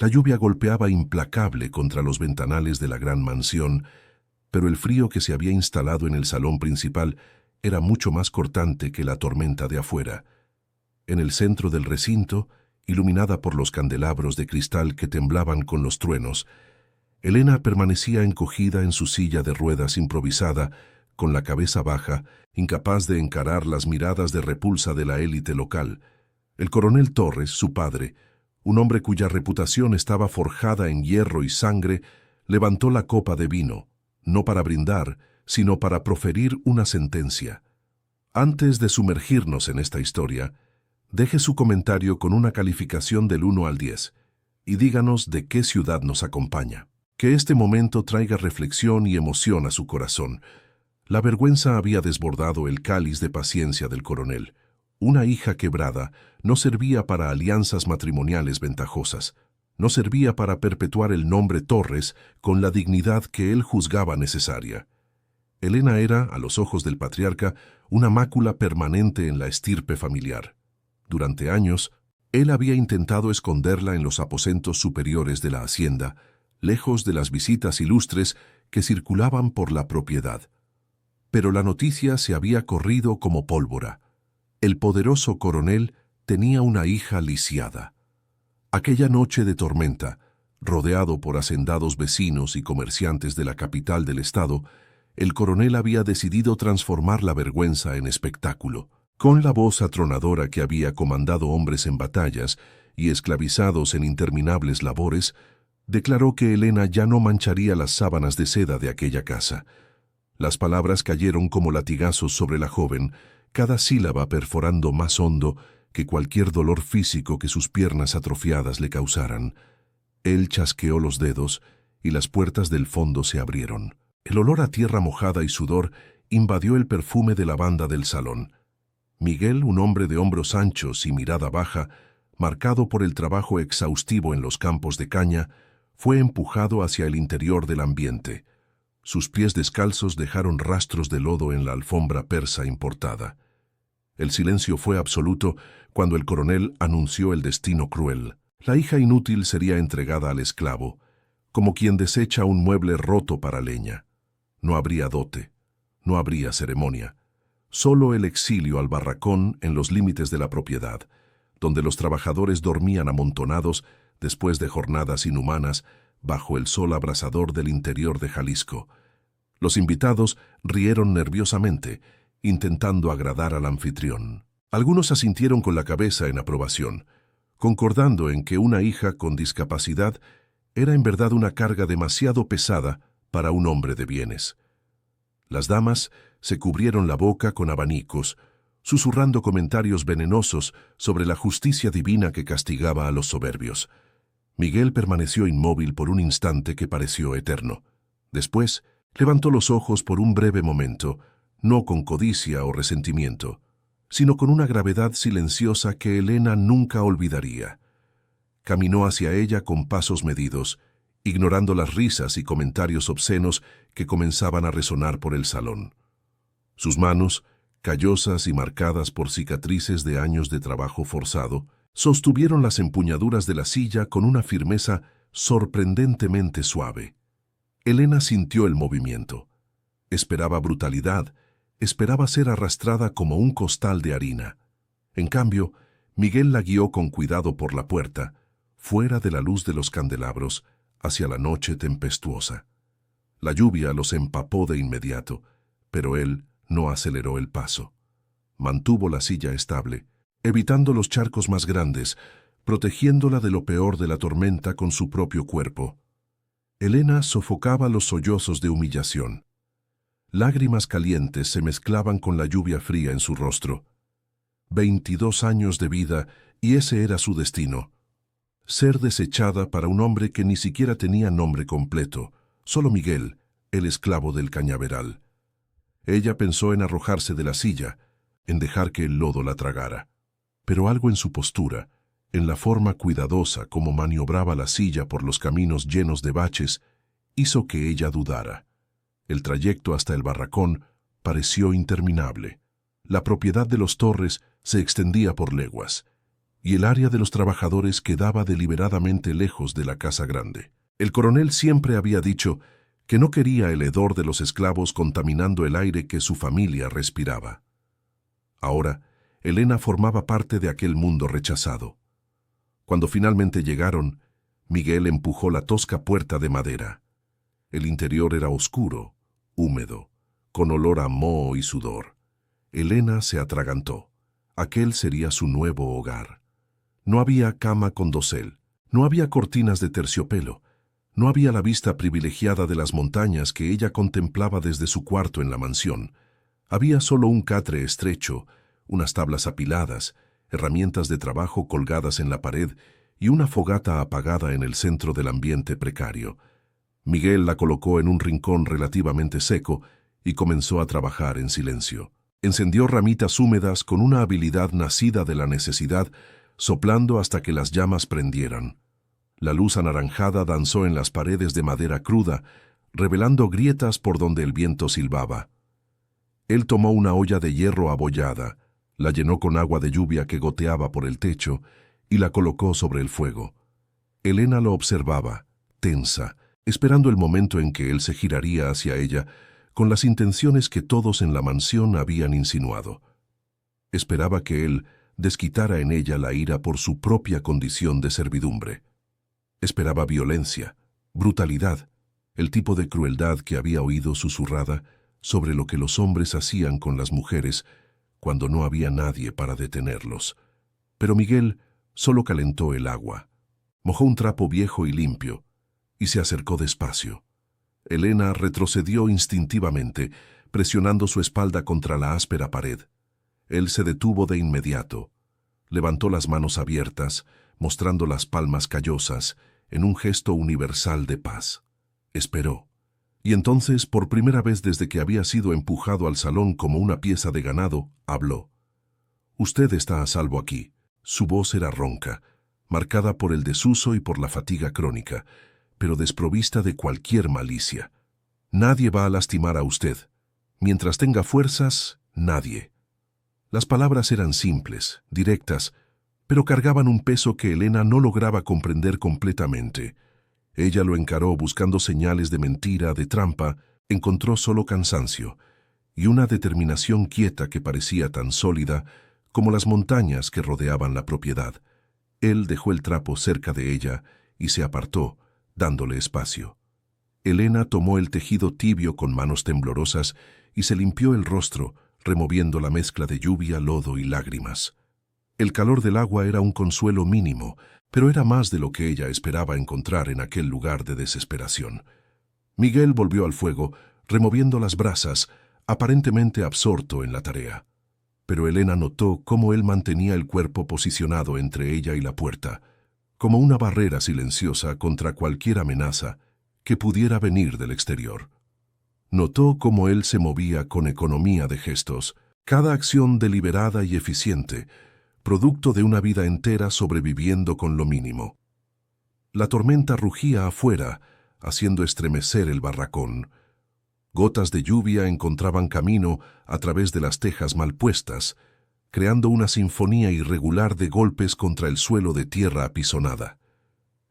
La lluvia golpeaba implacable contra los ventanales de la gran mansión, pero el frío que se había instalado en el salón principal era mucho más cortante que la tormenta de afuera. En el centro del recinto, iluminada por los candelabros de cristal que temblaban con los truenos, Elena permanecía encogida en su silla de ruedas improvisada, con la cabeza baja, incapaz de encarar las miradas de repulsa de la élite local. El coronel Torres, su padre, un hombre cuya reputación estaba forjada en hierro y sangre, levantó la copa de vino, no para brindar, sino para proferir una sentencia. Antes de sumergirnos en esta historia, deje su comentario con una calificación del 1 al 10 y díganos de qué ciudad nos acompaña. Que este momento traiga reflexión y emoción a su corazón. La vergüenza había desbordado el cáliz de paciencia del coronel. Una hija quebrada no servía para alianzas matrimoniales ventajosas, no servía para perpetuar el nombre Torres con la dignidad que él juzgaba necesaria. Elena era, a los ojos del patriarca, una mácula permanente en la estirpe familiar. Durante años, él había intentado esconderla en los aposentos superiores de la hacienda, lejos de las visitas ilustres que circulaban por la propiedad. Pero la noticia se había corrido como pólvora. El poderoso coronel tenía una hija lisiada. Aquella noche de tormenta, rodeado por hacendados vecinos y comerciantes de la capital del estado, el coronel había decidido transformar la vergüenza en espectáculo. Con la voz atronadora que había comandado hombres en batallas y esclavizados en interminables labores, declaró que Elena ya no mancharía las sábanas de seda de aquella casa. Las palabras cayeron como latigazos sobre la joven, cada sílaba perforando más hondo que cualquier dolor físico que sus piernas atrofiadas le causaran. Él chasqueó los dedos y las puertas del fondo se abrieron. El olor a tierra mojada y sudor invadió el perfume de lavanda del salón. Miguel, un hombre de hombros anchos y mirada baja, marcado por el trabajo exhaustivo en los campos de caña, fue empujado hacia el interior del ambiente. Sus pies descalzos dejaron rastros de lodo en la alfombra persa importada. El silencio fue absoluto cuando el coronel anunció el destino cruel. La hija inútil sería entregada al esclavo, como quien desecha un mueble roto para leña. No habría dote, no habría ceremonia. Solo el exilio al barracón en los límites de la propiedad, donde los trabajadores dormían amontonados después de jornadas inhumanas bajo el sol abrasador del interior de Jalisco. Los invitados rieron nerviosamente, intentando agradar al anfitrión. Algunos asintieron con la cabeza en aprobación, concordando en que una hija con discapacidad era en verdad una carga demasiado pesada para un hombre de bienes. Las damas se cubrieron la boca con abanicos, susurrando comentarios venenosos sobre la justicia divina que castigaba a los soberbios. Miguel permaneció inmóvil por un instante que pareció eterno. Después, levantó los ojos por un breve momento, no con codicia o resentimiento, sino con una gravedad silenciosa que Elena nunca olvidaría. Caminó hacia ella con pasos medidos, ignorando las risas y comentarios obscenos que comenzaban a resonar por el salón. Sus manos, callosas y marcadas por cicatrices de años de trabajo forzado, sostuvieron las empuñaduras de la silla con una firmeza sorprendentemente suave. Elena sintió el movimiento. Esperaba brutalidad, esperaba ser arrastrada como un costal de harina. En cambio, Miguel la guió con cuidado por la puerta, fuera de la luz de los candelabros, hacia la noche tempestuosa. La lluvia los empapó de inmediato, pero él no aceleró el paso. Mantuvo la silla estable, evitando los charcos más grandes, protegiéndola de lo peor de la tormenta con su propio cuerpo. Elena sofocaba los sollozos de humillación. Lágrimas calientes se mezclaban con la lluvia fría en su rostro. 22 años de vida, y ese era su destino. Ser desechada para un hombre que ni siquiera tenía nombre completo, solo Miguel, el esclavo del cañaveral. Ella pensó en arrojarse de la silla, en dejar que el lodo la tragara. Pero algo en su postura, en la forma cuidadosa como maniobraba la silla por los caminos llenos de baches, hizo que ella dudara. El trayecto hasta el barracón pareció interminable. La propiedad de los Torres se extendía por leguas. y el área de los trabajadores quedaba deliberadamente lejos de la casa grande. El coronel siempre había dicho que no quería el hedor de los esclavos contaminando el aire que su familia respiraba. Ahora, Elena formaba parte de aquel mundo rechazado. Cuando finalmente llegaron, Miguel empujó la tosca puerta de madera. El interior era oscuro, húmedo, con olor a moho y sudor. Elena se atragantó. Aquel sería su nuevo hogar. No había cama con dosel, no había cortinas de terciopelo, no había la vista privilegiada de las montañas que ella contemplaba desde su cuarto en la mansión. Había solo un catre estrecho, unas tablas apiladas, herramientas de trabajo colgadas en la pared y una fogata apagada en el centro del ambiente precario. Miguel la colocó en un rincón relativamente seco y comenzó a trabajar en silencio. Encendió ramitas húmedas con una habilidad nacida de la necesidad, soplando hasta que las llamas prendieran. La luz anaranjada danzó en las paredes de madera cruda, revelando grietas por donde el viento silbaba. Él tomó una olla de hierro abollada, la llenó con agua de lluvia que goteaba por el techo y la colocó sobre el fuego. Elena lo observaba, tensa, esperando el momento en que él se giraría hacia ella, con las intenciones que todos en la mansión habían insinuado. Esperaba que él desquitara en ella la ira por su propia condición de servidumbre. Esperaba violencia, brutalidad, el tipo de crueldad que había oído susurrada sobre lo que los hombres hacían con las mujeres cuando no había nadie para detenerlos. Pero Miguel solo calentó el agua, mojó un trapo viejo y limpio, y se acercó despacio. Elena retrocedió instintivamente, presionando su espalda contra la áspera pared. Él se detuvo de inmediato. Levantó las manos abiertas, mostrando las palmas callosas, en un gesto universal de paz. Esperó. Y entonces, por primera vez desde que había sido empujado al salón como una pieza de ganado, habló. «Usted está a salvo aquí». Su voz era ronca, marcada por el desuso y por la fatiga crónica, pero desprovista de cualquier malicia. «Nadie va a lastimar a usted. Mientras tenga fuerzas, nadie». Las palabras eran simples, directas, pero cargaban un peso que Elena no lograba comprender completamente. Ella lo encaró buscando señales de mentira, de trampa, encontró solo cansancio y una determinación quieta que parecía tan sólida como las montañas que rodeaban la propiedad. Él dejó el trapo cerca de ella y se apartó, dándole espacio. Elena tomó el tejido tibio con manos temblorosas y se limpió el rostro, removiendo la mezcla de lluvia, lodo y lágrimas. El calor del agua era un consuelo mínimo, pero era más de lo que ella esperaba encontrar en aquel lugar de desesperación. Miguel volvió al fuego, removiendo las brasas, aparentemente absorto en la tarea. Pero Elena notó cómo él mantenía el cuerpo posicionado entre ella y la puerta, como una barrera silenciosa contra cualquier amenaza que pudiera venir del exterior. Notó cómo él se movía con economía de gestos, cada acción deliberada y eficiente, producto de una vida entera sobreviviendo con lo mínimo. La tormenta rugía afuera, haciendo estremecer el barracón. Gotas de lluvia encontraban camino a través de las tejas mal puestas, creando una sinfonía irregular de golpes contra el suelo de tierra apisonada.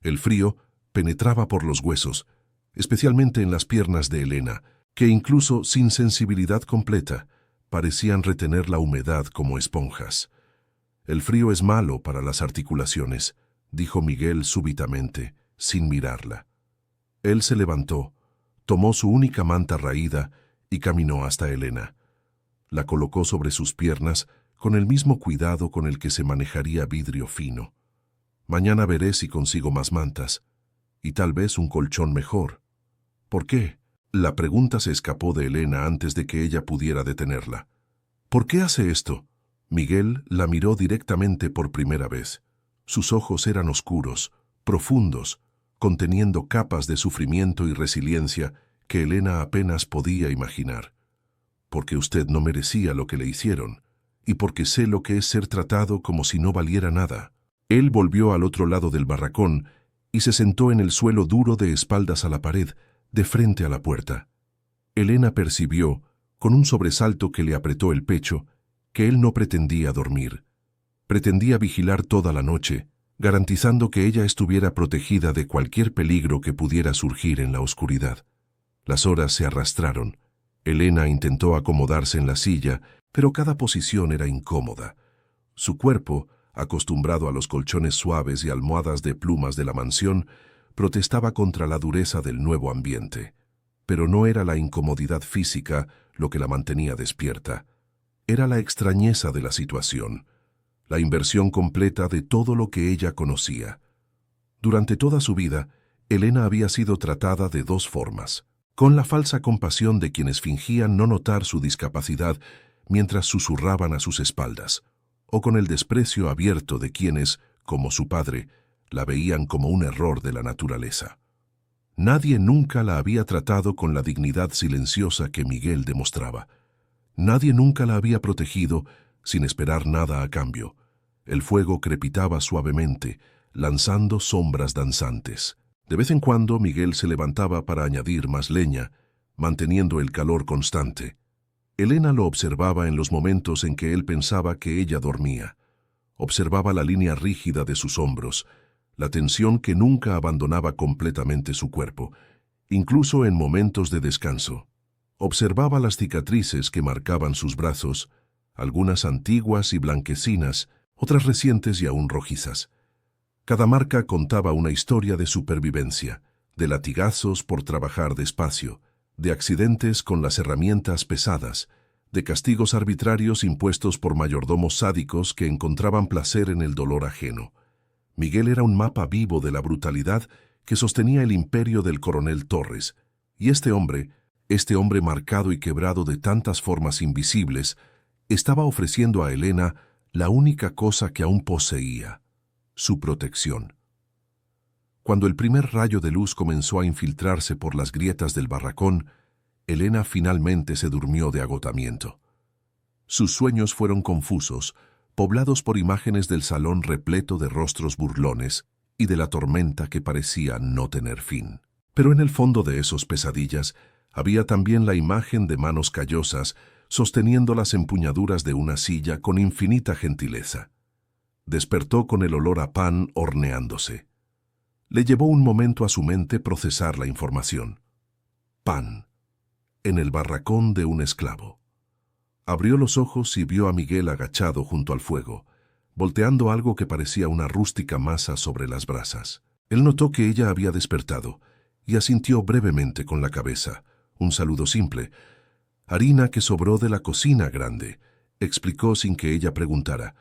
El frío penetraba por los huesos, especialmente en las piernas de Elena, que incluso sin sensibilidad completa, parecían retener la humedad como esponjas. «El frío es malo para las articulaciones», dijo Miguel súbitamente, sin mirarla. Él se levantó, tomó su única manta raída y caminó hasta Elena. La colocó sobre sus piernas con el mismo cuidado con el que se manejaría vidrio fino. «Mañana veré si consigo más mantas, y tal vez un colchón mejor». «¿Por qué?». La pregunta se escapó de Elena antes de que ella pudiera detenerla. «¿Por qué hace esto?». Miguel la miró directamente por primera vez. Sus ojos eran oscuros, profundos, conteniendo capas de sufrimiento y resiliencia que Elena apenas podía imaginar. «Porque usted no merecía lo que le hicieron, y porque sé lo que es ser tratado como si no valiera nada». Él volvió al otro lado del barracón y se sentó en el suelo duro de espaldas a la pared, de frente a la puerta. Elena percibió, con un sobresalto que le apretó el pecho, que él no pretendía dormir. Pretendía vigilar toda la noche, garantizando que ella estuviera protegida de cualquier peligro que pudiera surgir en la oscuridad. Las horas se arrastraron. Elena intentó acomodarse en la silla, pero cada posición era incómoda. Su cuerpo, acostumbrado a los colchones suaves y almohadas de plumas de la mansión, protestaba contra la dureza del nuevo ambiente. Pero no era la incomodidad física lo que la mantenía despierta. Era la extrañeza de la situación, la inversión completa de todo lo que ella conocía. Durante toda su vida, Elena había sido tratada de dos formas: con la falsa compasión de quienes fingían no notar su discapacidad mientras susurraban a sus espaldas, o con el desprecio abierto de quienes, como su padre, la veían como un error de la naturaleza. Nadie nunca la había tratado con la dignidad silenciosa que Miguel demostraba. Nadie nunca la había protegido sin esperar nada a cambio. El fuego crepitaba suavemente, lanzando sombras danzantes. De vez en cuando Miguel se levantaba para añadir más leña, manteniendo el calor constante. Elena lo observaba en los momentos en que él pensaba que ella dormía. Observaba la línea rígida de sus hombros, la tensión que nunca abandonaba completamente su cuerpo, incluso en momentos de descanso. Observaba las cicatrices que marcaban sus brazos, algunas antiguas y blanquecinas, otras recientes y aún rojizas. Cada marca contaba una historia de supervivencia, de latigazos por trabajar despacio, de accidentes con las herramientas pesadas, de castigos arbitrarios impuestos por mayordomos sádicos que encontraban placer en el dolor ajeno. Miguel era un mapa vivo de la brutalidad que sostenía el imperio del coronel Torres, y este hombre marcado y quebrado de tantas formas invisibles, estaba ofreciendo a Elena la única cosa que aún poseía: su protección. Cuando el primer rayo de luz comenzó a infiltrarse por las grietas del barracón, Elena finalmente se durmió de agotamiento. Sus sueños fueron confusos, poblados por imágenes del salón repleto de rostros burlones y de la tormenta que parecía no tener fin. Pero en el fondo de esos pesadillas había también la imagen de manos callosas sosteniendo las empuñaduras de una silla con infinita gentileza. Despertó con el olor a pan horneándose. Le llevó un momento a su mente procesar la información. Pan. En el barracón de un esclavo. Abrió los ojos y vio a Miguel agachado junto al fuego, volteando algo que parecía una rústica masa sobre las brasas. Él notó que ella había despertado y asintió brevemente con la cabeza, un saludo simple. Harina que sobró de la cocina grande, explicó sin que ella preguntara.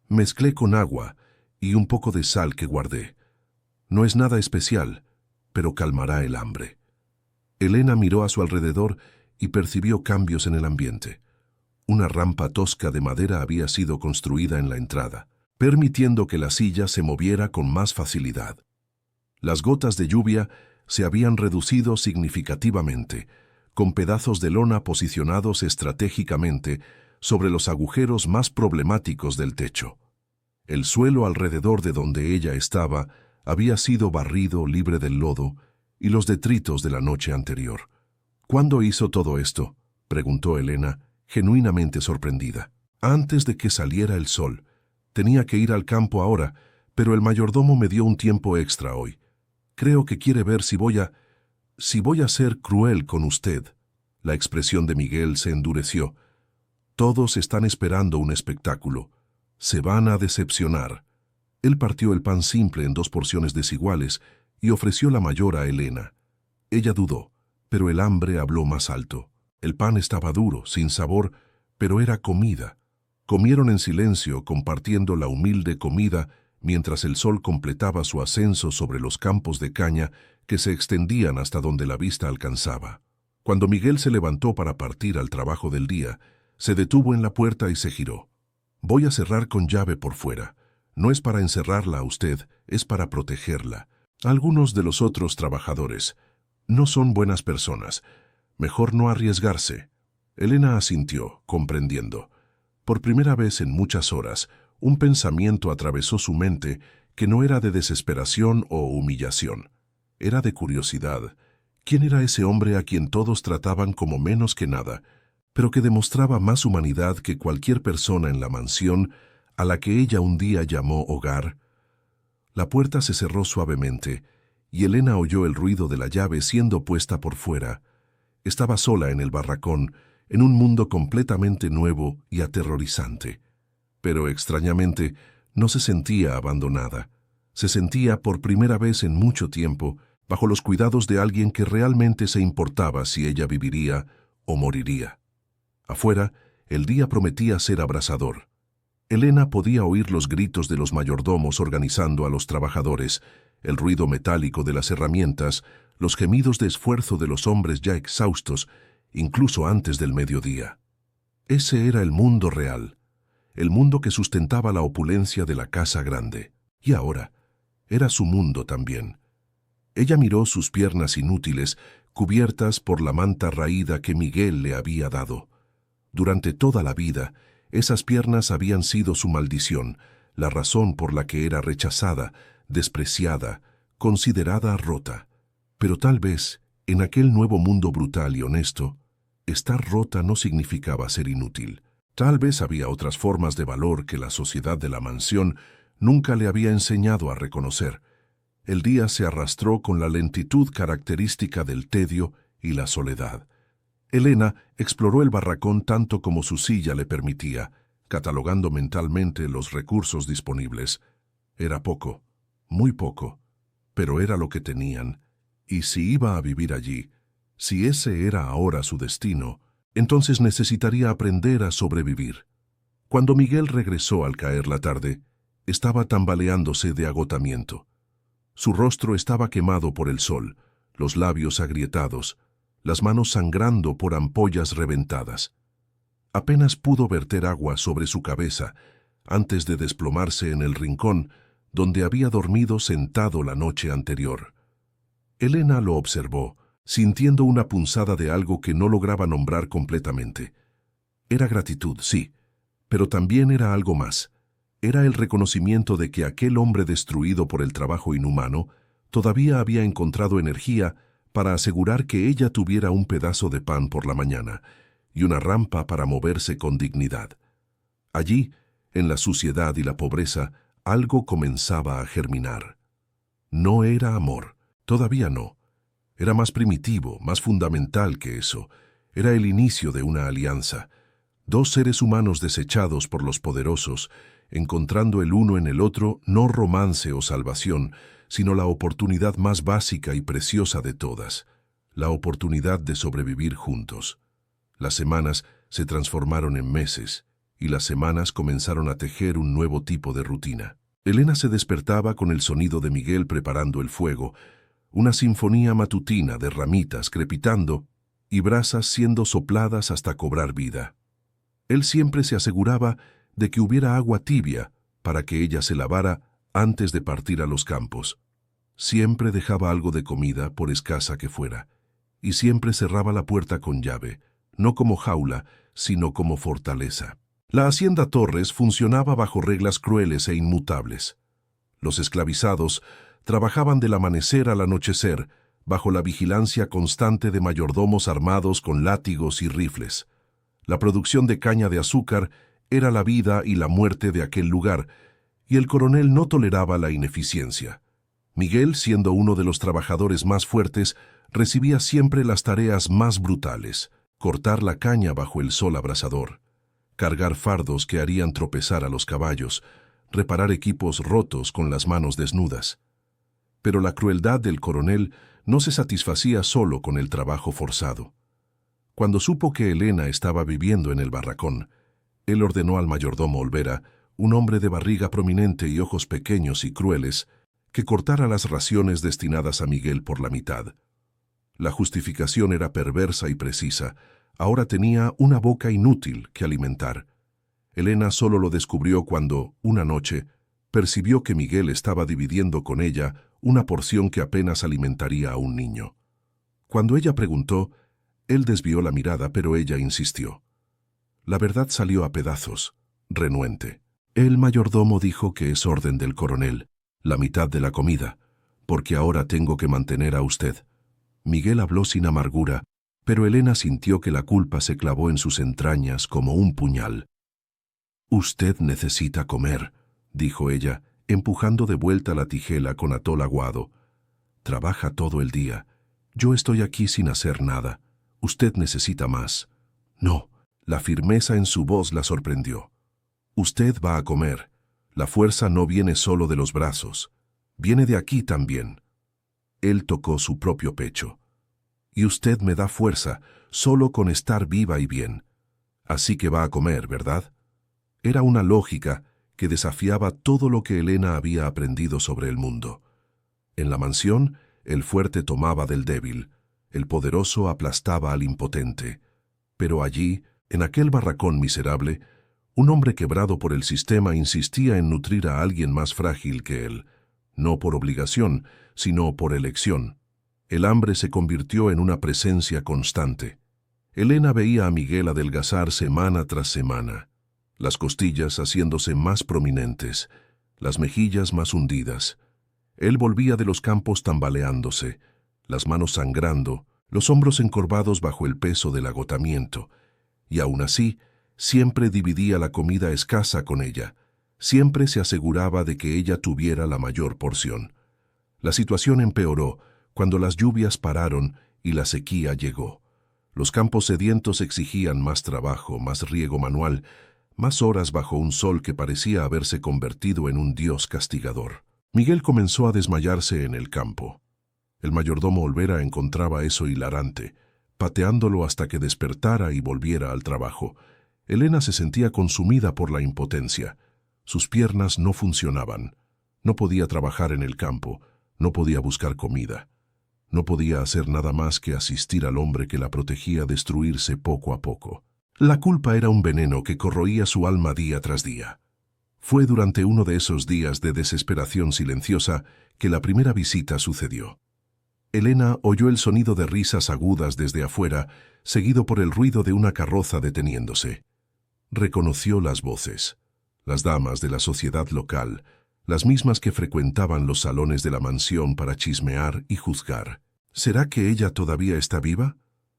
Mezclé con agua y un poco de sal que guardé. No es nada especial, pero calmará el hambre. Elena miró a su alrededor y percibió cambios en el ambiente. Una rampa tosca de madera había sido construida en la entrada, permitiendo que la silla se moviera con más facilidad. Las gotas de lluvia se habían reducido significativamente, con pedazos de lona posicionados estratégicamente sobre los agujeros más problemáticos del techo. El suelo alrededor de donde ella estaba había sido barrido libre del lodo y los detritos de la noche anterior. ¿Cuándo hizo todo esto?, preguntó Elena, genuinamente sorprendida. Antes de que saliera el sol. Tenía que ir al campo ahora, pero el mayordomo me dio un tiempo extra hoy. Creo que quiere ver si voy a ser cruel con usted. La expresión de Miguel se endureció. Todos están esperando un espectáculo. Se van a decepcionar. Él partió el pan simple en 2 porciones desiguales y ofreció la mayor a Elena. Ella dudó, pero el hambre habló más alto. El pan estaba duro, sin sabor, pero era comida. Comieron en silencio, compartiendo la humilde comida, mientras el sol completaba su ascenso sobre los campos de caña que se extendían hasta donde la vista alcanzaba. Cuando Miguel se levantó para partir al trabajo del día, se detuvo en la puerta y se giró. Voy a cerrar con llave por fuera. No es para encerrarla a usted, es para protegerla. Algunos de los otros trabajadores no son buenas personas. Mejor no arriesgarse. Elena asintió, comprendiendo. Por primera vez en muchas horas, un pensamiento atravesó su mente que no era de desesperación o humillación. Era de curiosidad. ¿Quién era ese hombre a quien todos trataban como menos que nada, pero que demostraba más humanidad que cualquier persona en la mansión a la que ella un día llamó hogar. La puerta se cerró suavemente, y Elena oyó el ruido de la llave siendo puesta por fuera. Estaba sola en el barracón, en un mundo completamente nuevo y aterrorizante. Pero extrañamente, no se sentía abandonada. Se sentía por primera vez en mucho tiempo bajo los cuidados de alguien que realmente se importaba si ella viviría o moriría. Afuera, el día prometía ser abrasador. Elena podía oír los gritos de los mayordomos organizando a los trabajadores, el ruido metálico de las herramientas, los gemidos de esfuerzo de los hombres ya exhaustos, incluso antes del mediodía. Ese era el mundo real, el mundo que sustentaba la opulencia de la casa grande. Y ahora, era su mundo también. Ella miró sus piernas inútiles, cubiertas por la manta raída que Miguel le había dado. Durante toda la vida, esas piernas habían sido su maldición, la razón por la que era rechazada, despreciada, considerada rota. Pero tal vez, en aquel nuevo mundo brutal y honesto, estar rota no significaba ser inútil. Tal vez había otras formas de valor que la sociedad de la mansión nunca le había enseñado a reconocer. El día se arrastró con la lentitud característica del tedio y la soledad. Elena exploró el barracón tanto como su silla le permitía, catalogando mentalmente los recursos disponibles. Era poco, muy poco, pero era lo que tenían. Y si iba a vivir allí, si ese era ahora su destino, entonces necesitaría aprender a sobrevivir. Cuando Miguel regresó al caer la tarde, estaba tambaleándose de agotamiento. Su rostro estaba quemado por el sol, los labios agrietados, las manos sangrando por ampollas reventadas. Apenas pudo verter agua sobre su cabeza antes de desplomarse en el rincón donde había dormido sentado la noche anterior. Elena lo observó, sintiendo una punzada de algo que no lograba nombrar completamente. Era gratitud, sí, pero también era algo más. Era el reconocimiento de que aquel hombre destruido por el trabajo inhumano todavía había encontrado energía para asegurar que ella tuviera un pedazo de pan por la mañana y una rampa para moverse con dignidad. Allí, en la suciedad y la pobreza, algo comenzaba a germinar. No era amor, todavía no. Era más primitivo, más fundamental que eso. Era el inicio de una alianza. Dos seres humanos desechados por los poderosos, encontrando el uno en el otro no romance o salvación, sino la oportunidad más básica y preciosa de todas, la oportunidad de sobrevivir juntos. Las semanas se transformaron en meses, y las semanas comenzaron a tejer un nuevo tipo de rutina. Elena se despertaba con el sonido de Miguel preparando el fuego, una sinfonía matutina de ramitas crepitando y brasas siendo sopladas hasta cobrar vida. Él siempre se aseguraba de que hubiera agua tibia para que ella se lavara antes de partir a los campos. Siempre dejaba algo de comida, por escasa que fuera, y siempre cerraba la puerta con llave, no como jaula, sino como fortaleza. La hacienda Torres funcionaba bajo reglas crueles e inmutables. Los esclavizados trabajaban del amanecer al anochecer, bajo la vigilancia constante de mayordomos armados con látigos y rifles. La producción de caña de azúcar era la vida y la muerte de aquel lugar, y el coronel no toleraba la ineficiencia. Miguel, siendo uno de los trabajadores más fuertes, recibía siempre las tareas más brutales: cortar la caña bajo el sol abrasador, cargar fardos que harían tropezar a los caballos, reparar equipos rotos con las manos desnudas. Pero la crueldad del coronel no se satisfacía solo con el trabajo forzado. Cuando supo que Elena estaba viviendo en el barracón, él ordenó al mayordomo Olvera, un hombre de barriga prominente y ojos pequeños y crueles, que cortara las raciones destinadas a Miguel por la mitad. La justificación era perversa y precisa. Ahora tenía una boca inútil que alimentar. Elena solo lo descubrió cuando, una noche, percibió que Miguel estaba dividiendo con ella una porción que apenas alimentaría a un niño. Cuando ella preguntó, él desvió la mirada, pero ella insistió. La verdad salió a pedazos, renuente. El mayordomo dijo que es orden del coronel, la mitad de la comida, porque ahora tengo que mantener a usted. Miguel habló sin amargura, pero Elena sintió que la culpa se clavó en sus entrañas como un puñal. Usted necesita comer, dijo ella, empujando de vuelta la tijela con atol aguado. Trabaja todo el día. Yo estoy aquí sin hacer nada. Usted necesita más. No, la firmeza en su voz la sorprendió. Usted va a comer. La fuerza no viene solo de los brazos. Viene de aquí también. Él tocó su propio pecho. Y usted me da fuerza solo con estar viva y bien. Así que va a comer, ¿verdad? Era una lógica que desafiaba todo lo que Elena había aprendido sobre el mundo. En la mansión, el fuerte tomaba del débil, el poderoso aplastaba al impotente. Pero allí, en aquel barracón miserable, un hombre quebrado por el sistema insistía en nutrir a alguien más frágil que él, no por obligación, sino por elección. El hambre se convirtió en una presencia constante. Elena veía a Miguel adelgazar semana tras semana, las costillas haciéndose más prominentes, las mejillas más hundidas. Él volvía de los campos tambaleándose, las manos sangrando, los hombros encorvados bajo el peso del agotamiento, y aún así, siempre dividía la comida escasa con ella, siempre se aseguraba de que ella tuviera la mayor porción. La situación empeoró cuando las lluvias pararon y la sequía llegó. Los campos sedientos exigían más trabajo, más riego manual, más horas bajo un sol que parecía haberse convertido en un dios castigador. Miguel comenzó a desmayarse en el campo. El mayordomo Olvera encontraba eso hilarante, pateándolo hasta que despertara y volviera al trabajo. Elena se sentía consumida por la impotencia. Sus piernas no funcionaban. No podía trabajar en el campo, no podía buscar comida. No podía hacer nada más que asistir al hombre que la protegía destruirse poco a poco. La culpa era un veneno que corroía su alma día tras día. Fue durante uno de esos días de desesperación silenciosa que la primera visita sucedió. Elena oyó el sonido de risas agudas desde afuera, seguido por el ruido de una carroza deteniéndose. Reconoció las voces, las damas de la sociedad local, las mismas que frecuentaban los salones de la mansión para chismear y juzgar. ¿Será que ella todavía está viva?,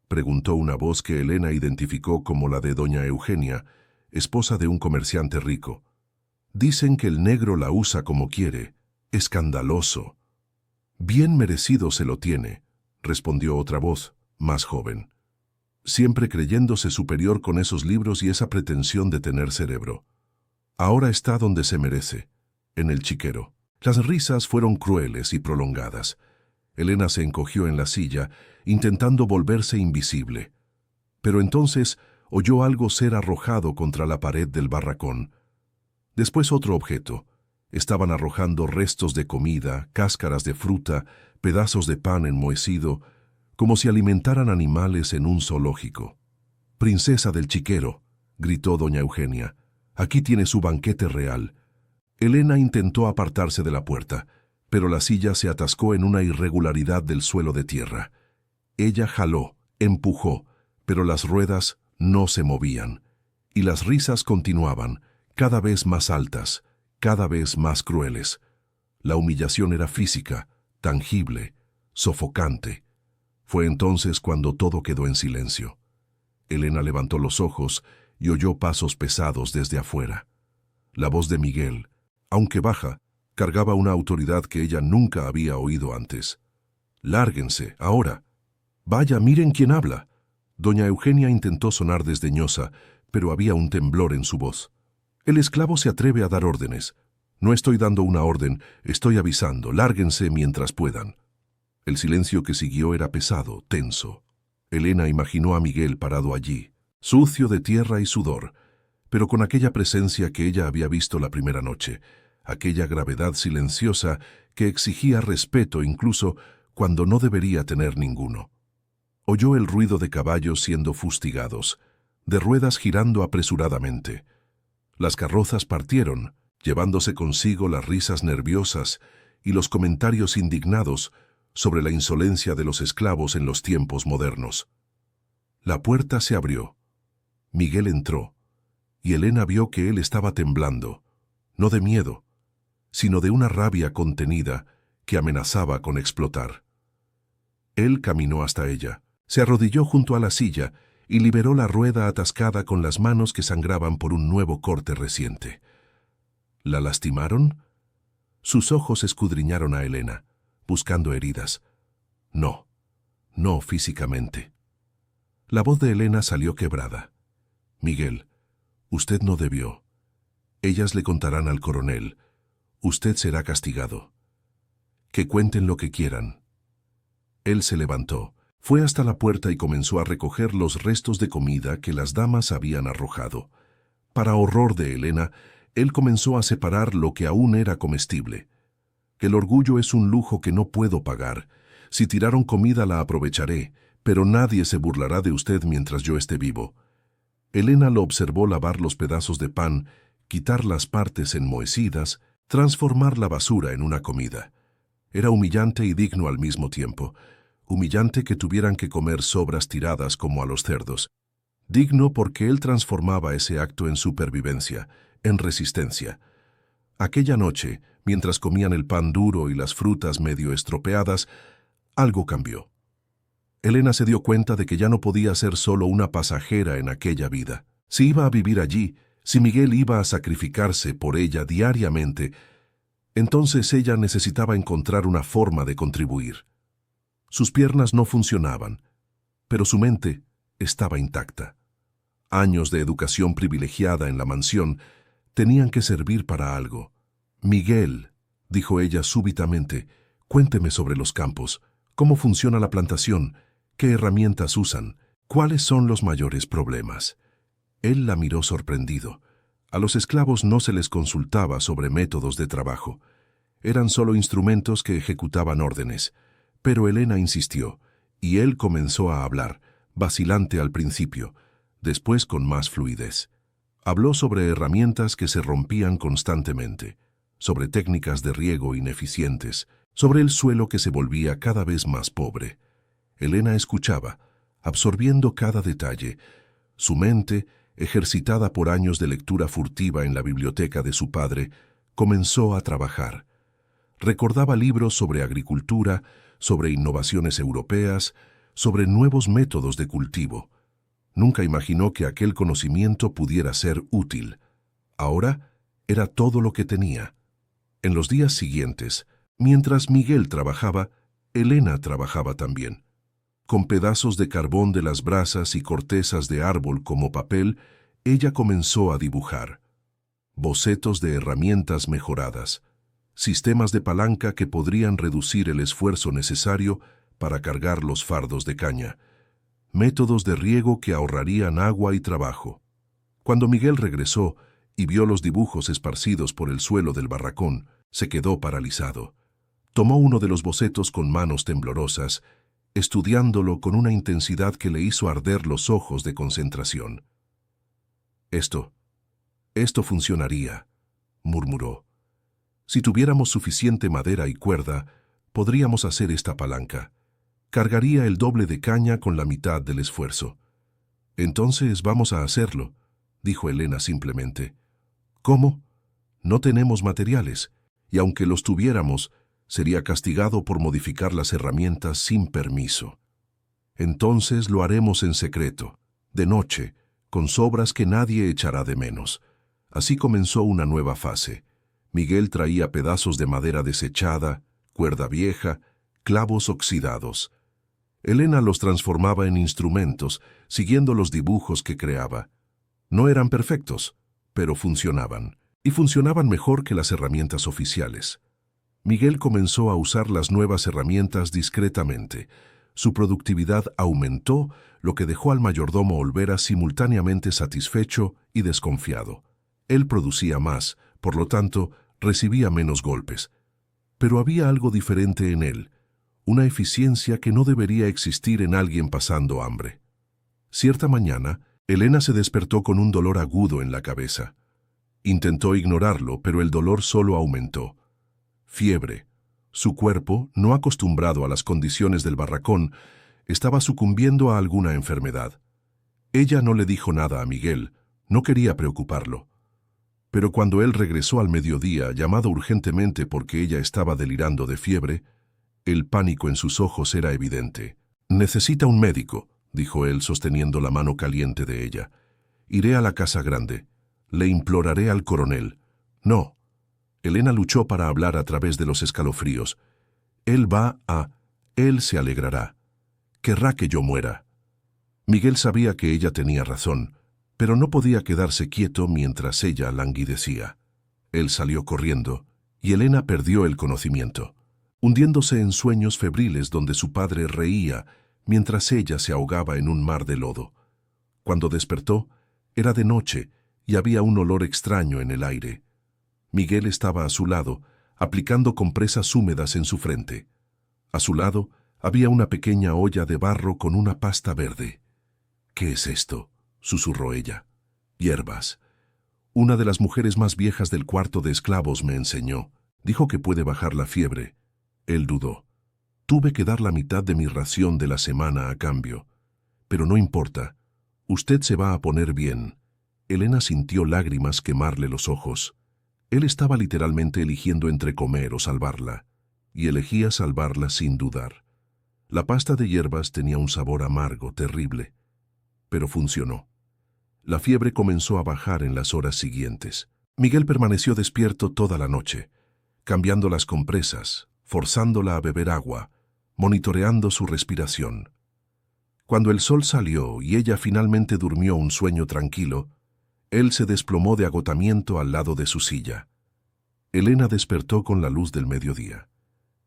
preguntó una voz que Elena identificó como la de doña Eugenia, esposa de un comerciante rico. Dicen que el negro la usa como quiere. Escandaloso. Bien merecido se lo tiene, respondió otra voz, más joven. Siempre creyéndose superior con esos libros y esa pretensión de tener cerebro. Ahora está donde se merece, en el chiquero. Las risas fueron crueles y prolongadas. Elena se encogió en la silla, intentando volverse invisible. Pero entonces oyó algo ser arrojado contra la pared del barracón. Después otro objeto. Estaban arrojando restos de comida, cáscaras de fruta, pedazos de pan enmohecido, como si alimentaran animales en un zoológico. «Princesa del chiquero», gritó doña Eugenia, «aquí tiene su banquete real». Elena intentó apartarse de la puerta, pero la silla se atascó en una irregularidad del suelo de tierra. Ella jaló, empujó, pero las ruedas no se movían, y las risas continuaban, cada vez más altas, cada vez más crueles. La humillación era física, tangible, sofocante. Fue entonces cuando todo quedó en silencio. Elena levantó los ojos y oyó pasos pesados desde afuera. La voz de Miguel, aunque baja, cargaba una autoridad que ella nunca había oído antes. «Lárguense, ahora. Vaya, miren quién habla». Doña Eugenia intentó sonar desdeñosa, pero había un temblor en su voz. «El esclavo se atreve a dar órdenes. No estoy dando una orden, estoy avisando. Lárguense mientras puedan». El silencio que siguió era pesado, tenso. Elena imaginó a Miguel parado allí, sucio de tierra y sudor, pero con aquella presencia que ella había visto la primera noche, aquella gravedad silenciosa que exigía respeto incluso cuando no debería tener ninguno. Oyó el ruido de caballos siendo fustigados, de ruedas girando apresuradamente. Las carrozas partieron, llevándose consigo las risas nerviosas y los comentarios indignados sobre la insolencia de los esclavos en los tiempos modernos. La puerta se abrió. Miguel entró, y Elena vio que él estaba temblando, no de miedo, sino de una rabia contenida que amenazaba con explotar. Él caminó hasta ella, se arrodilló junto a la silla y liberó la rueda atascada con las manos que sangraban por un nuevo corte reciente. ¿La lastimaron? Sus ojos escudriñaron a Elena, buscando heridas. No, no físicamente. La voz de Elena salió quebrada. Miguel, usted no debió. Ellas le contarán al coronel. Usted será castigado. Que cuenten lo que quieran. Él se levantó, fue hasta la puerta y comenzó a recoger los restos de comida que las damas habían arrojado. Para horror de Elena, él comenzó a separar lo que aún era comestible. El orgullo es un lujo que no puedo pagar. Si tiraron comida la aprovecharé, pero nadie se burlará de usted mientras yo esté vivo. Elena lo observó lavar los pedazos de pan, quitar las partes enmohecidas, transformar la basura en una comida. Era humillante y digno al mismo tiempo. Humillante que tuvieran que comer sobras tiradas como a los cerdos. Digno porque él transformaba ese acto en supervivencia, en resistencia. Aquella noche, mientras comían el pan duro y las frutas medio estropeadas, algo cambió. Elena se dio cuenta de que ya no podía ser solo una pasajera en aquella vida. Si iba a vivir allí, si Miguel iba a sacrificarse por ella diariamente, entonces ella necesitaba encontrar una forma de contribuir. Sus piernas no funcionaban, pero su mente estaba intacta. Años de educación privilegiada en la mansión tenían que servir para algo. Miguel, dijo ella súbitamente, cuénteme sobre los campos. ¿Cómo funciona la plantación? ¿Qué herramientas usan? ¿Cuáles son los mayores problemas? Él la miró sorprendido. A los esclavos no se les consultaba sobre métodos de trabajo. Eran solo instrumentos que ejecutaban órdenes. Pero Elena insistió, y él comenzó a hablar, vacilante al principio, después con más fluidez. Habló sobre herramientas que se rompían constantemente, sobre técnicas de riego ineficientes, sobre el suelo que se volvía cada vez más pobre. Elena escuchaba, absorbiendo cada detalle. Su mente, ejercitada por años de lectura furtiva en la biblioteca de su padre, comenzó a trabajar. Recordaba libros sobre agricultura, sobre innovaciones europeas, sobre nuevos métodos de cultivo. Nunca imaginó que aquel conocimiento pudiera ser útil. Ahora era todo lo que tenía. En los días siguientes, mientras Miguel trabajaba, Elena trabajaba también. Con pedazos de carbón de las brasas y cortezas de árbol como papel, ella comenzó a dibujar. Bocetos de herramientas mejoradas, sistemas de palanca que podrían reducir el esfuerzo necesario para cargar los fardos de caña, métodos de riego que ahorrarían agua y trabajo. Cuando Miguel regresó y vio los dibujos esparcidos por el suelo del barracón, se quedó paralizado. Tomó uno de los bocetos con manos temblorosas, estudiándolo con una intensidad que le hizo arder los ojos de concentración. Esto funcionaría, murmuró. Si tuviéramos suficiente madera y cuerda, podríamos hacer esta palanca. Cargaría el doble de caña con la mitad del esfuerzo. Entonces vamos a hacerlo, dijo Elena simplemente. ¿Cómo? No tenemos materiales, y aunque los tuviéramos, sería castigado por modificar las herramientas sin permiso. Entonces lo haremos en secreto, de noche, con sobras que nadie echará de menos. Así comenzó una nueva fase. Miguel traía pedazos de madera desechada, cuerda vieja, clavos oxidados. Elena los transformaba en instrumentos, siguiendo los dibujos que creaba. No eran perfectos, pero funcionaban, y funcionaban mejor que las herramientas oficiales. Miguel comenzó a usar las nuevas herramientas discretamente. Su productividad aumentó, lo que dejó al mayordomo Olvera simultáneamente satisfecho y desconfiado. Él producía más, por lo tanto, recibía menos golpes. Pero había algo diferente en él, una eficiencia que no debería existir en alguien pasando hambre. Cierta mañana, Elena se despertó con un dolor agudo en la cabeza. Intentó ignorarlo, pero el dolor solo aumentó. Fiebre. Su cuerpo, no acostumbrado a las condiciones del barracón, estaba sucumbiendo a alguna enfermedad. Ella no le dijo nada a Miguel, no quería preocuparlo. Pero cuando él regresó al mediodía, llamado urgentemente porque ella estaba delirando de fiebre, el pánico en sus ojos era evidente. «Necesita un médico», dijo él sosteniendo la mano caliente de ella. Iré a la casa grande. Le imploraré al coronel. No. Elena luchó para hablar a través de los escalofríos. Él se alegrará. Querrá que yo muera. Miguel sabía que ella tenía razón, pero no podía quedarse quieto mientras ella languidecía. Él salió corriendo, y Elena perdió el conocimiento, hundiéndose en sueños febriles donde su padre reía mientras ella se ahogaba en un mar de lodo. Cuando despertó, era de noche y había un olor extraño en el aire. Miguel estaba a su lado, aplicando compresas húmedas en su frente. A su lado había una pequeña olla de barro con una pasta verde. «¿Qué es esto?», susurró ella. «Hierbas. Una de las mujeres más viejas del cuarto de esclavos me enseñó. Dijo que puede bajar la fiebre». Él dudó. «Tuve que dar la mitad de mi ración de la semana a cambio. Pero no importa. Usted se va a poner bien». Elena sintió lágrimas quemarle los ojos. Él estaba literalmente eligiendo entre comer o salvarla, y elegía salvarla sin dudar. La pasta de hierbas tenía un sabor amargo, terrible, pero funcionó. La fiebre comenzó a bajar en las horas siguientes. Miguel permaneció despierto toda la noche, cambiando las compresas, forzándola a beber agua, monitoreando su respiración. Cuando el sol salió y ella finalmente durmió un sueño tranquilo, él se desplomó de agotamiento al lado de su silla. Elena despertó con la luz del mediodía.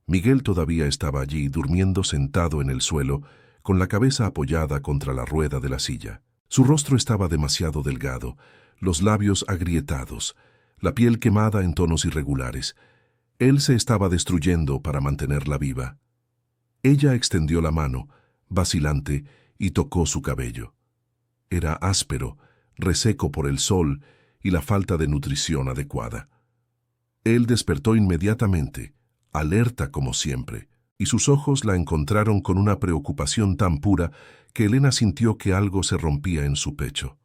Miguel todavía estaba allí, durmiendo sentado en el suelo, con la cabeza apoyada contra la rueda de la silla. Su rostro estaba demasiado delgado, los labios agrietados, la piel quemada en tonos irregulares. Él se estaba destruyendo para mantenerla viva. Ella extendió la mano, vacilante, y tocó su cabello. Era áspero, reseco por el sol y la falta de nutrición adecuada. Él despertó inmediatamente, alerta como siempre, y sus ojos la encontraron con una preocupación tan pura que Elena sintió que algo se rompía en su pecho.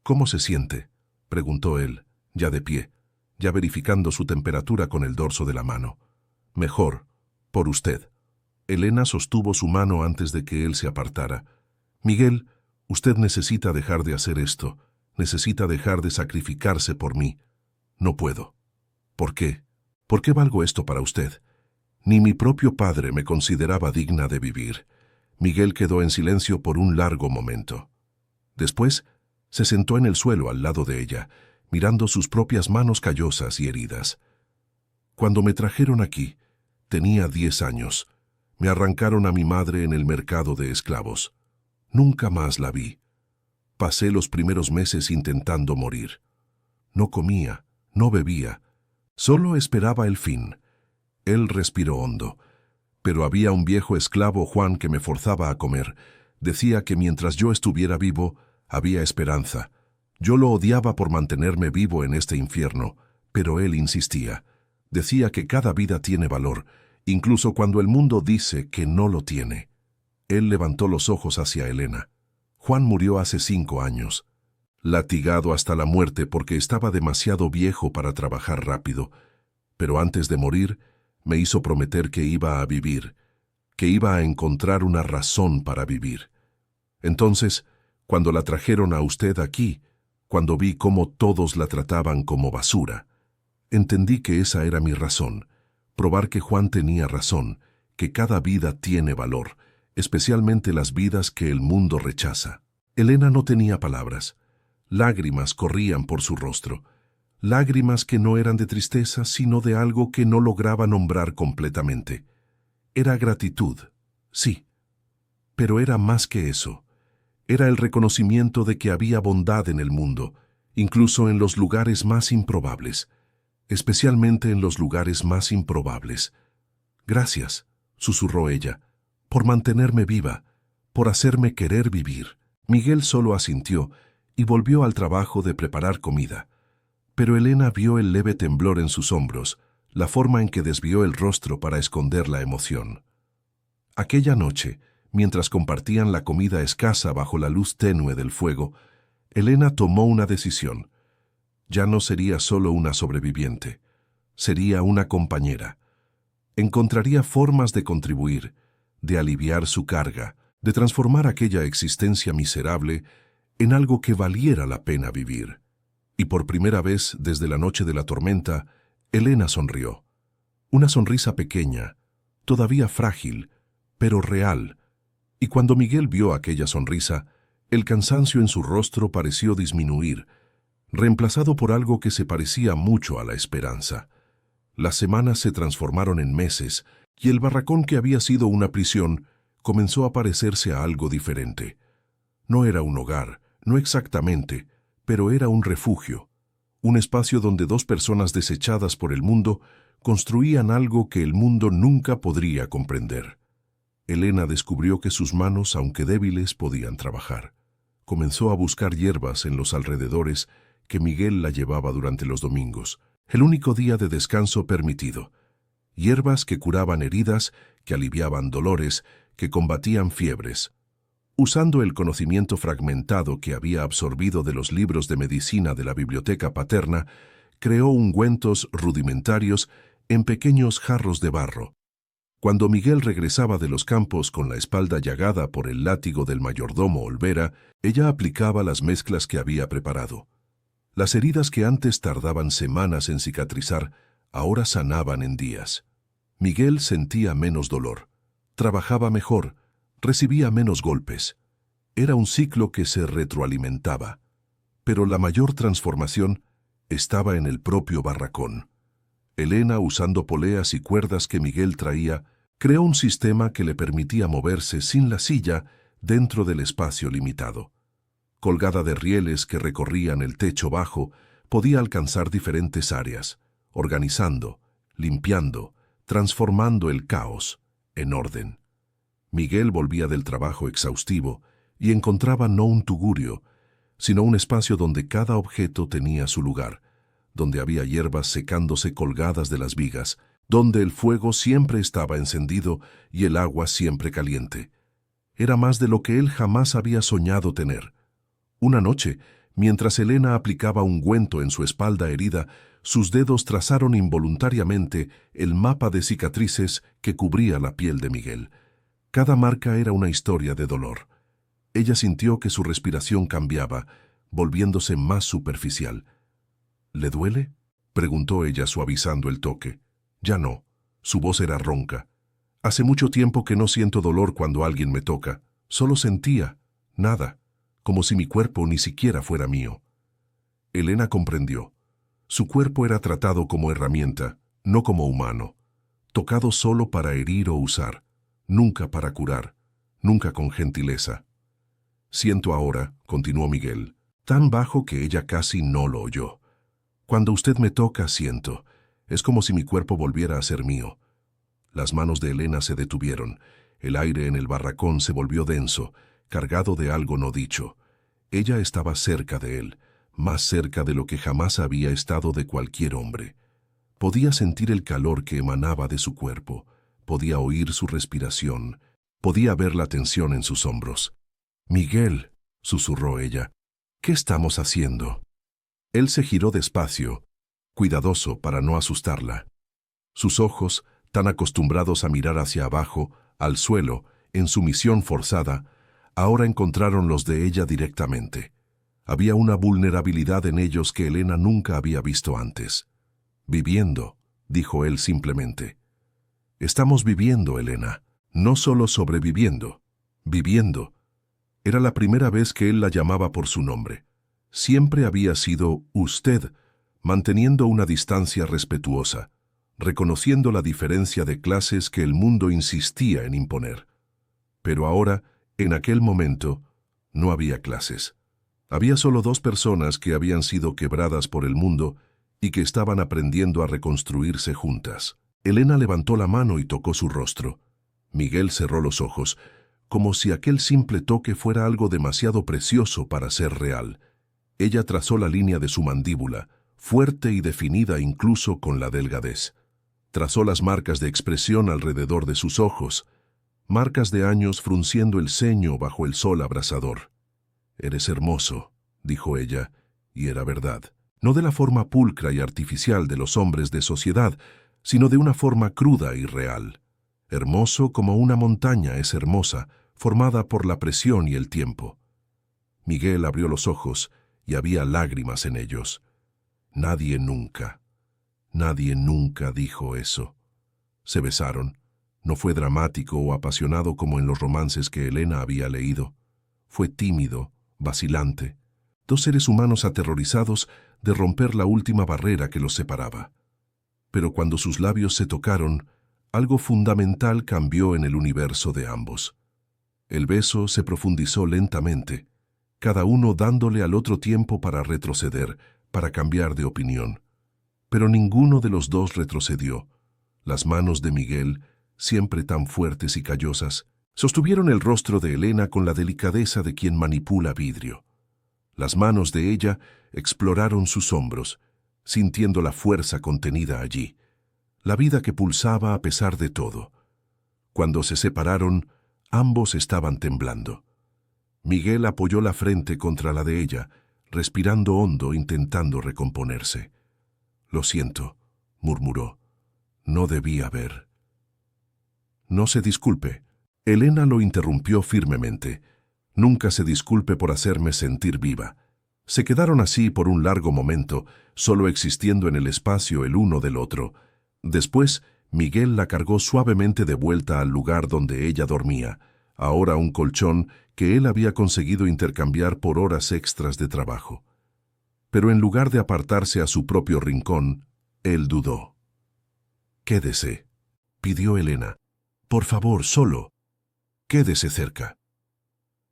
«¿Cómo se siente?», preguntó él, ya de pie, ya verificando su temperatura con el dorso de la mano. «Mejor, por usted». Elena sostuvo su mano antes de que él se apartara. «Miguel, usted necesita dejar de hacer esto, necesita dejar de sacrificarse por mí. No puedo». «¿Por qué? ¿Por qué valgo esto para usted? Ni mi propio padre me consideraba digna de vivir». Miguel quedó en silencio por un largo momento. Después, se sentó en el suelo al lado de ella, mirando sus propias manos callosas y heridas. «Cuando me trajeron aquí, tenía 10 años. Me arrancaron a mi madre en el mercado de esclavos. Nunca más la vi. Pasé los primeros meses intentando morir. No comía, no bebía. Solo esperaba el fin». Él respiró hondo. «Pero había un viejo esclavo, Juan, que me forzaba a comer. Decía que mientras yo estuviera vivo, había esperanza. Yo lo odiaba por mantenerme vivo en este infierno, pero él insistía. Decía que cada vida tiene valor, incluso cuando el mundo dice que no lo tiene». Él levantó los ojos hacia Elena. «Juan murió hace 5 años, latigado hasta la muerte porque estaba demasiado viejo para trabajar rápido. Pero antes de morir, me hizo prometer que iba a vivir, que iba a encontrar una razón para vivir. Entonces, cuando la trajeron a usted aquí, cuando vi cómo todos la trataban como basura, entendí que esa era mi razón, probar que Juan tenía razón, que cada vida tiene valor, especialmente las vidas que el mundo rechaza». Elena no tenía palabras. Lágrimas corrían por su rostro. Lágrimas que no eran de tristeza, sino de algo que no lograba nombrar completamente. Era gratitud, sí, pero era más que eso. Era el reconocimiento de que había bondad en el mundo, incluso en los lugares más improbables, especialmente en los lugares más improbables. «Gracias», susurró ella, «por mantenerme viva, por hacerme querer vivir». Miguel solo asintió y volvió al trabajo de preparar comida. Pero Elena vio el leve temblor en sus hombros, la forma en que desvió el rostro para esconder la emoción. Aquella noche, mientras compartían la comida escasa bajo la luz tenue del fuego, Elena tomó una decisión. Ya no sería solo una sobreviviente, sería una compañera. Encontraría formas de contribuir, de aliviar su carga, de transformar aquella existencia miserable en algo que valiera la pena vivir. Y por primera vez desde la noche de la tormenta, Elena sonrió. Una sonrisa pequeña, todavía frágil, pero real. Y cuando Miguel vio aquella sonrisa, el cansancio en su rostro pareció disminuir, reemplazado por algo que se parecía mucho a la esperanza. Las semanas se transformaron en meses, y el barracón que había sido una prisión comenzó a parecerse a algo diferente. No era un hogar, no exactamente, pero era un refugio, un espacio donde dos personas desechadas por el mundo construían algo que el mundo nunca podría comprender. Elena descubrió que sus manos, aunque débiles, podían trabajar. Comenzó a buscar hierbas en los alrededores que Miguel la llevaba durante los domingos, el único día de descanso permitido. Hierbas que curaban heridas, que aliviaban dolores, que combatían fiebres. Usando el conocimiento fragmentado que había absorbido de los libros de medicina de la biblioteca paterna, creó ungüentos rudimentarios en pequeños jarros de barro. Cuando Miguel regresaba de los campos con la espalda llagada por el látigo del mayordomo Olvera, ella aplicaba las mezclas que había preparado. Las heridas que antes tardaban semanas en cicatrizar, ahora sanaban en días. Miguel sentía menos dolor, trabajaba mejor, recibía menos golpes. Era un ciclo que se retroalimentaba. Pero la mayor transformación estaba en el propio barracón. Elena, usando poleas y cuerdas que Miguel traía, creó un sistema que le permitía moverse sin la silla dentro del espacio limitado. Colgada de rieles que recorrían el techo bajo, podía alcanzar diferentes áreas, organizando, limpiando, transformando el caos en orden. Miguel volvía del trabajo exhaustivo y encontraba no un tugurio, sino un espacio donde cada objeto tenía su lugar, donde había hierbas secándose colgadas de las vigas, donde el fuego siempre estaba encendido y el agua siempre caliente. Era más de lo que él jamás había soñado tener. Una noche, mientras Elena aplicaba ungüento en su espalda herida, sus dedos trazaron involuntariamente el mapa de cicatrices que cubría la piel de Miguel. Cada marca era una historia de dolor. Ella sintió que su respiración cambiaba, volviéndose más superficial. ¿Le duele?, preguntó ella suavizando el toque. Ya no. Su voz era ronca. Hace mucho tiempo que no siento dolor cuando alguien me toca. Solo sentía, nada, como si mi cuerpo ni siquiera fuera mío. Elena comprendió. Su cuerpo era tratado como herramienta, no como humano. Tocado solo para herir o usar, nunca para curar, nunca con gentileza. Siento ahora, continuó Miguel, tan bajo que ella casi no lo oyó. Cuando usted me toca, siento. Es como si mi cuerpo volviera a ser mío. Las manos de Elena se detuvieron. El aire en el barracón se volvió denso, cargado de algo no dicho. Ella estaba cerca de él, más cerca de lo que jamás había estado de cualquier hombre. Podía sentir el calor que emanaba de su cuerpo, podía oír su respiración, podía ver la tensión en sus hombros. «Miguel», susurró ella, «¿qué estamos haciendo?» Él se giró despacio, cuidadoso para no asustarla. Sus ojos, tan acostumbrados a mirar hacia abajo, al suelo, en sumisión forzada, ahora encontraron los de ella directamente. Había una vulnerabilidad en ellos que Elena nunca había visto antes. «Viviendo», dijo él simplemente. «Estamos viviendo, Elena, no solo sobreviviendo, viviendo». Era la primera vez que él la llamaba por su nombre. Siempre había sido usted, manteniendo una distancia respetuosa, reconociendo la diferencia de clases que el mundo insistía en imponer. Pero ahora, en aquel momento, no había clases. Había solo dos personas que habían sido quebradas por el mundo y que estaban aprendiendo a reconstruirse juntas. Elena levantó la mano y tocó su rostro. Miguel cerró los ojos, como si aquel simple toque fuera algo demasiado precioso para ser real. Ella trazó la línea de su mandíbula, fuerte y definida incluso con la delgadez. Trazó las marcas de expresión alrededor de sus ojos, marcas de años frunciendo el ceño bajo el sol abrasador. «Eres hermoso», dijo ella, y era verdad. No de la forma pulcra y artificial de los hombres de sociedad, sino de una forma cruda y real. Hermoso como una montaña es hermosa, formada por la presión y el tiempo. Miguel abrió los ojos y había lágrimas en ellos. Nadie nunca dijo eso. Se besaron. No fue dramático o apasionado como en los romances que Elena había leído. Fue tímido, vacilante. Dos seres humanos aterrorizados de romper la última barrera que los separaba. Pero cuando sus labios se tocaron, algo fundamental cambió en el universo de ambos. El beso se profundizó lentamente, cada uno dándole al otro tiempo para retroceder, para cambiar de opinión. Pero ninguno de los dos retrocedió. Las manos de Miguel, siempre tan fuertes y callosas, sostuvieron el rostro de Elena con la delicadeza de quien manipula vidrio. Las manos de ella exploraron sus hombros, sintiendo la fuerza contenida allí, la vida que pulsaba a pesar de todo. Cuando se separaron, ambos estaban temblando. Miguel apoyó la frente contra la de ella, respirando hondo, intentando recomponerse. «Lo siento», murmuró. «No debí haber». «No se disculpe». Elena lo interrumpió firmemente. «Nunca se disculpe por hacerme sentir viva». Se quedaron así por un largo momento, solo existiendo en el espacio el uno del otro. Después, Miguel la cargó suavemente de vuelta al lugar donde ella dormía, ahora un colchón que él había conseguido intercambiar por horas extras de trabajo. Pero en lugar de apartarse a su propio rincón, él dudó. «Quédese», pidió Elena. «Por favor, solo. Quédese cerca».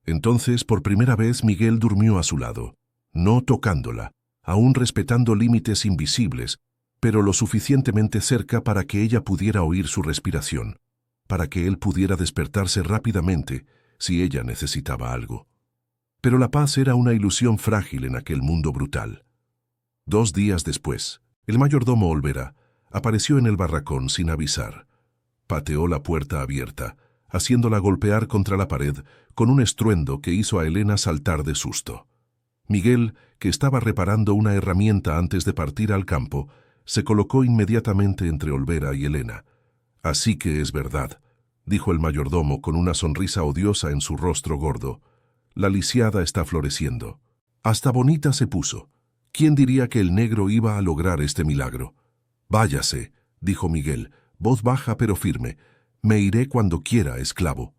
Entonces, por primera vez, Miguel durmió a su lado, no tocándola, aún respetando límites invisibles, pero lo suficientemente cerca para que ella pudiera oír su respiración, para que él pudiera despertarse rápidamente si ella necesitaba algo. Pero la paz era una ilusión frágil en aquel mundo brutal. 2 días después, el mayordomo Olvera apareció en el barracón sin avisar. Pateó la puerta abierta, haciéndola golpear contra la pared con un estruendo que hizo a Elena saltar de susto. Miguel, que estaba reparando una herramienta antes de partir al campo, se colocó inmediatamente entre Olvera y Elena. «Así que es verdad», dijo el mayordomo con una sonrisa odiosa en su rostro gordo. «La lisiada está floreciendo. Hasta bonita se puso. ¿Quién diría que el negro iba a lograr este milagro?» «Váyase», dijo Miguel, voz baja pero firme. «Me iré cuando quiera, esclavo».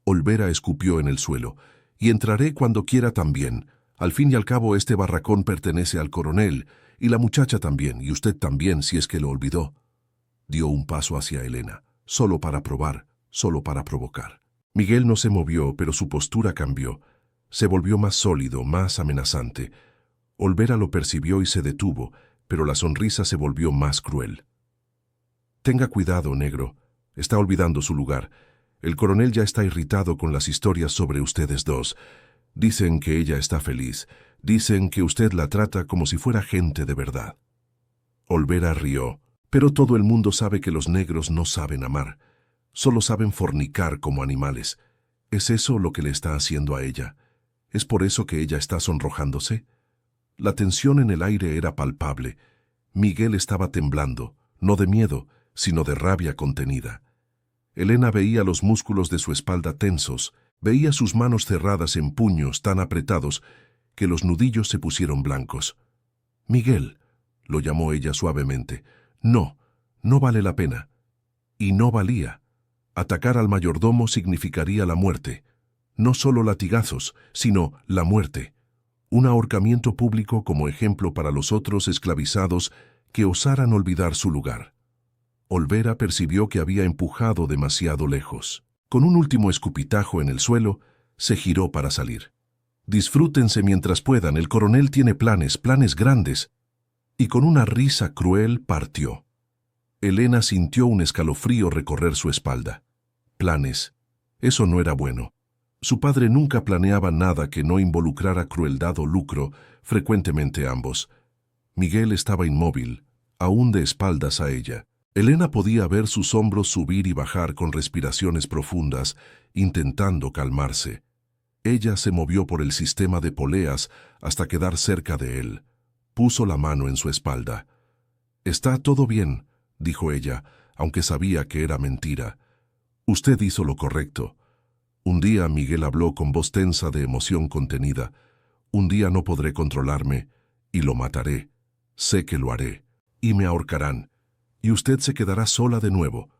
Olvera escupió en el suelo. «Y entraré cuando quiera también. Al fin y al cabo este barracón pertenece al coronel, y la muchacha también, y usted también, si es que lo olvidó». Dio un paso hacia Elena, solo para probar, solo para provocar. Miguel no se movió, pero su postura cambió. Se volvió más sólido, más amenazante. Olvera lo percibió y se detuvo, pero la sonrisa se volvió más cruel. «Tenga cuidado, negro. Está olvidando su lugar. El coronel ya está irritado con las historias sobre ustedes dos. Dicen que ella está feliz. Dicen que usted la trata como si fuera gente de verdad». Olvera rió. «Pero todo el mundo sabe que los negros no saben amar. Solo saben fornicar como animales. ¿Es eso lo que le está haciendo a ella? ¿Es por eso que ella está sonrojándose?» La tensión en el aire era palpable. Miguel estaba temblando, no de miedo, sino de rabia contenida. Elena veía los músculos de su espalda tensos, veía sus manos cerradas en puños tan apretados que los nudillos se pusieron blancos. «Miguel», lo llamó ella suavemente, «no, no vale la pena». Y no valía. Atacar al mayordomo significaría la muerte. No solo latigazos, sino la muerte. Un ahorcamiento público como ejemplo para los otros esclavizados que osaran olvidar su lugar. Olvera percibió que había empujado demasiado lejos. Con un último escupitajo en el suelo, se giró para salir. «Disfrútense mientras puedan, el coronel tiene planes, planes grandes». Y con una risa cruel partió. Elena sintió un escalofrío recorrer su espalda. Planes. Eso no era bueno. Su padre nunca planeaba nada que no involucrara crueldad o lucro, frecuentemente ambos. Miguel estaba inmóvil, aún de espaldas a ella. Elena podía ver sus hombros subir y bajar con respiraciones profundas, intentando calmarse. Ella se movió por el sistema de poleas hasta quedar cerca de él. Puso la mano en su espalda. «Está todo bien», dijo ella, aunque sabía que era mentira. «Usted hizo lo correcto». Un día Miguel habló con voz tensa de emoción contenida. Un día no podré controlarme y lo mataré. Sé que lo haré. Y me ahorcarán. Y usted se quedará sola de nuevo.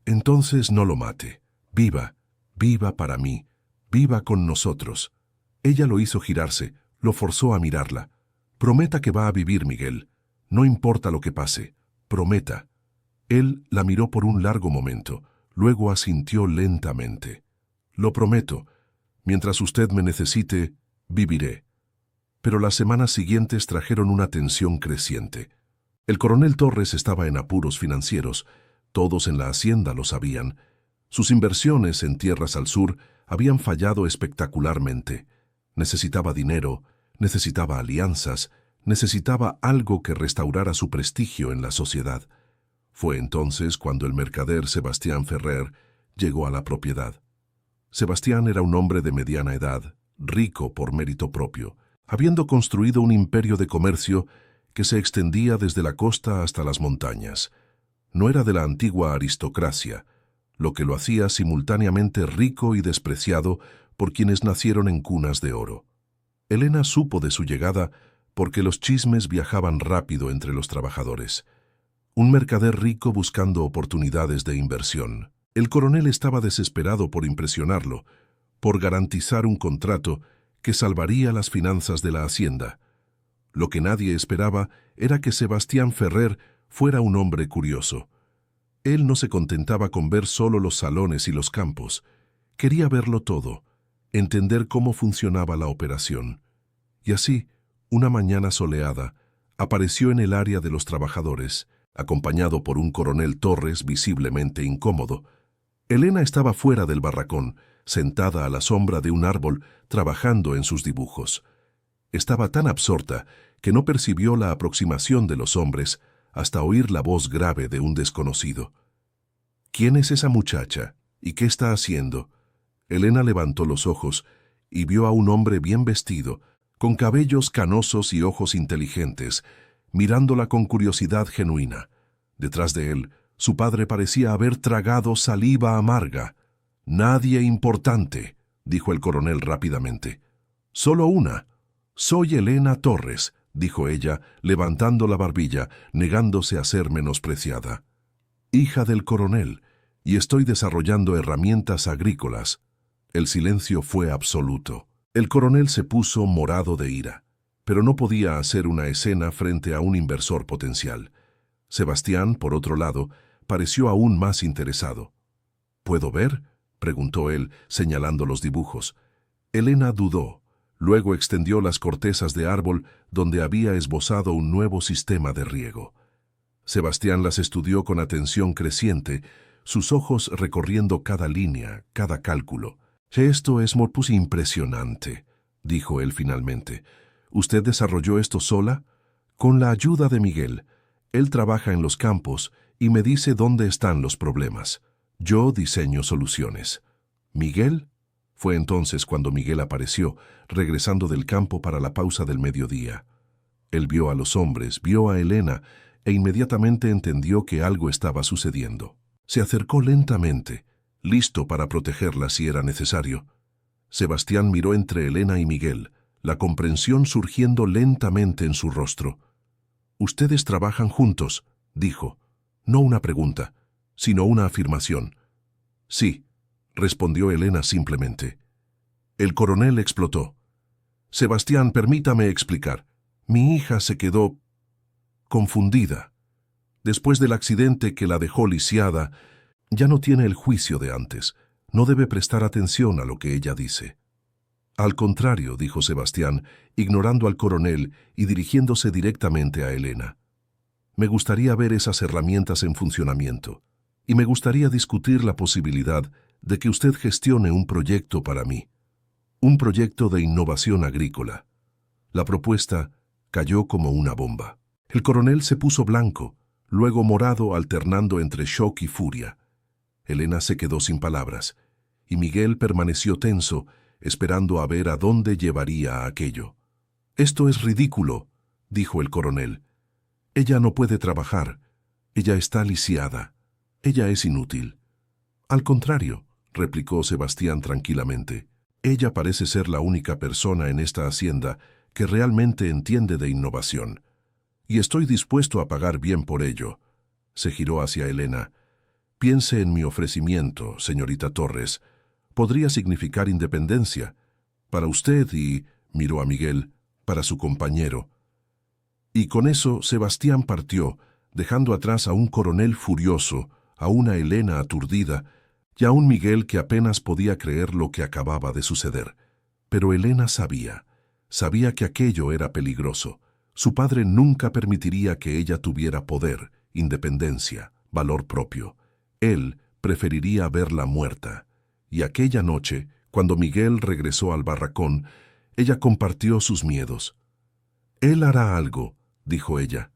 Entonces no lo mate. Viva, viva para mí. Viva con nosotros. Ella lo hizo girarse, lo forzó a mirarla. Prometa que va a vivir, Miguel. No importa lo que pase. Prometa. Él la miró por un largo momento, luego asintió lentamente. Lo prometo. Mientras usted me necesite, viviré. Pero las semanas siguientes trajeron una tensión creciente. El coronel Torres estaba en apuros financieros. Todos en la hacienda lo sabían. Sus inversiones en tierras al sur habían fallado espectacularmente. Necesitaba dinero, necesitaba alianzas, necesitaba algo que restaurara su prestigio en la sociedad. Fue entonces cuando el mercader Sebastián Ferrer llegó a la propiedad. Sebastián era un hombre de mediana edad, rico por mérito propio, habiendo construido un imperio de comercio que se extendía desde la costa hasta las montañas. No era de la antigua aristocracia, lo que lo hacía simultáneamente rico y despreciado por quienes nacieron en cunas de oro. Elena supo de su llegada porque los chismes viajaban rápido entre los trabajadores. Un mercader rico buscando oportunidades de inversión. El coronel estaba desesperado por impresionarlo, por garantizar un contrato que salvaría las finanzas de la hacienda. Lo que nadie esperaba era que Sebastián Ferrer fuera un hombre curioso. Él no se contentaba con ver solo los salones y los campos. Quería verlo todo, entender cómo funcionaba la operación. Y así, una mañana soleada, apareció en el área de los trabajadores, acompañado por un coronel Torres visiblemente incómodo. Elena estaba fuera del barracón, sentada a la sombra de un árbol, trabajando en sus dibujos. Estaba tan absorta que no percibió la aproximación de los hombres hasta oír la voz grave de un desconocido. ¿Quién es esa muchacha? ¿Y qué está haciendo? Elena levantó los ojos y vio a un hombre bien vestido, con cabellos canosos y ojos inteligentes, mirándola con curiosidad genuina. Detrás de él, su padre parecía haber tragado saliva amarga. «Nadie importante», dijo el coronel rápidamente. «Solo una. Soy Elena Torres», dijo ella, levantando la barbilla, negándose a ser menospreciada. «Hija del coronel, y estoy desarrollando herramientas agrícolas». El silencio fue absoluto. El coronel se puso morado de ira, pero no podía hacer una escena frente a un inversor potencial. Sebastián, por otro lado, pareció aún más interesado. «¿Puedo ver?», preguntó él, señalando los dibujos. Elena dudó. Luego extendió las cortezas de árbol donde había esbozado un nuevo sistema de riego. Sebastián las estudió con atención creciente, sus ojos recorriendo cada línea, cada cálculo. «Esto es muy impresionante», dijo él finalmente. «¿Usted desarrolló esto sola?» «Con la ayuda de Miguel. Él trabaja en los campos y me dice dónde están los problemas. Yo diseño soluciones». «¿Miguel?» Fue entonces cuando Miguel apareció, regresando del campo para la pausa del mediodía. Él vio a los hombres, vio a Elena, e inmediatamente entendió que algo estaba sucediendo. Se acercó lentamente, listo para protegerla si era necesario. Sebastián miró entre Elena y Miguel, la comprensión surgiendo lentamente en su rostro. «Ustedes trabajan juntos», dijo. No una pregunta, sino una afirmación. «Sí», respondió Elena simplemente. El coronel explotó. «Sebastián, permítame explicar. Mi hija se quedó confundida. Después del accidente que la dejó lisiada, ya no tiene el juicio de antes. No debe prestar atención a lo que ella dice». «Al contrario», dijo Sebastián, ignorando al coronel y dirigiéndose directamente a Elena. «Me gustaría ver esas herramientas en funcionamiento, y me gustaría discutir la posibilidad de que usted gestione un proyecto para mí, un proyecto de innovación agrícola». La propuesta cayó como una bomba. El coronel se puso blanco, luego morado, alternando entre shock y furia. Elena se quedó sin palabras, y Miguel permaneció tenso, esperando a ver a dónde llevaría aquello. «Esto es ridículo», dijo el coronel. «Ella no puede trabajar. Ella está lisiada. Ella es inútil». «Al contrario», replicó Sebastián tranquilamente. Ella parece ser la única persona en esta hacienda que realmente entiende de innovación. Y estoy dispuesto a pagar bien por ello. Se giró hacia Elena. Piense en mi ofrecimiento, señorita Torres. Podría significar independencia. Para usted y, miró a Miguel, para su compañero. Y con eso Sebastián partió, dejando atrás a un coronel furioso, a una Elena aturdida, y a un Miguel que apenas podía creer lo que acababa de suceder. Pero Elena sabía que aquello era peligroso. Su padre nunca permitiría que ella tuviera poder, independencia, valor propio. Él preferiría verla muerta. Y aquella noche, cuando Miguel regresó al barracón, ella compartió sus miedos. «Él hará algo», dijo ella.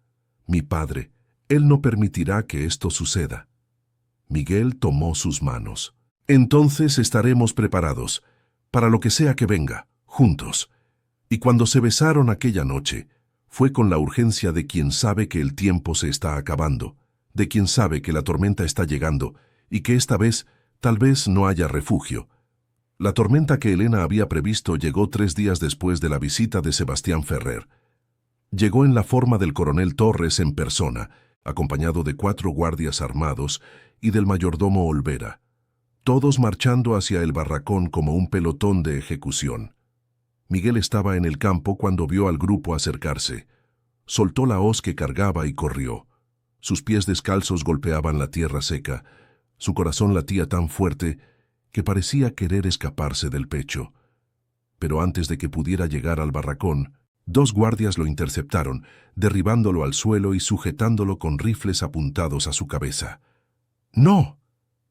«Mi padre, él no permitirá que esto suceda». Miguel tomó sus manos. «Entonces estaremos preparados, para lo que sea que venga, juntos». Y cuando se besaron aquella noche, fue con la urgencia de quien sabe que el tiempo se está acabando, de quien sabe que la tormenta está llegando y que esta vez tal vez no haya refugio. La tormenta que Elena había previsto llegó 3 días después de la visita de Sebastián Ferrer. Llegó en la forma del coronel Torres en persona, acompañado de 4 guardias armados y del mayordomo Olvera, todos marchando hacia el barracón como un pelotón de ejecución. Miguel estaba en el campo cuando vio al grupo acercarse. Soltó la hoz que cargaba y corrió. Sus pies descalzos golpeaban la tierra seca. Su corazón latía tan fuerte que parecía querer escaparse del pecho. Pero antes de que pudiera llegar al barracón, 2 guardias lo interceptaron, derribándolo al suelo y sujetándolo con rifles apuntados a su cabeza. «¡No!»,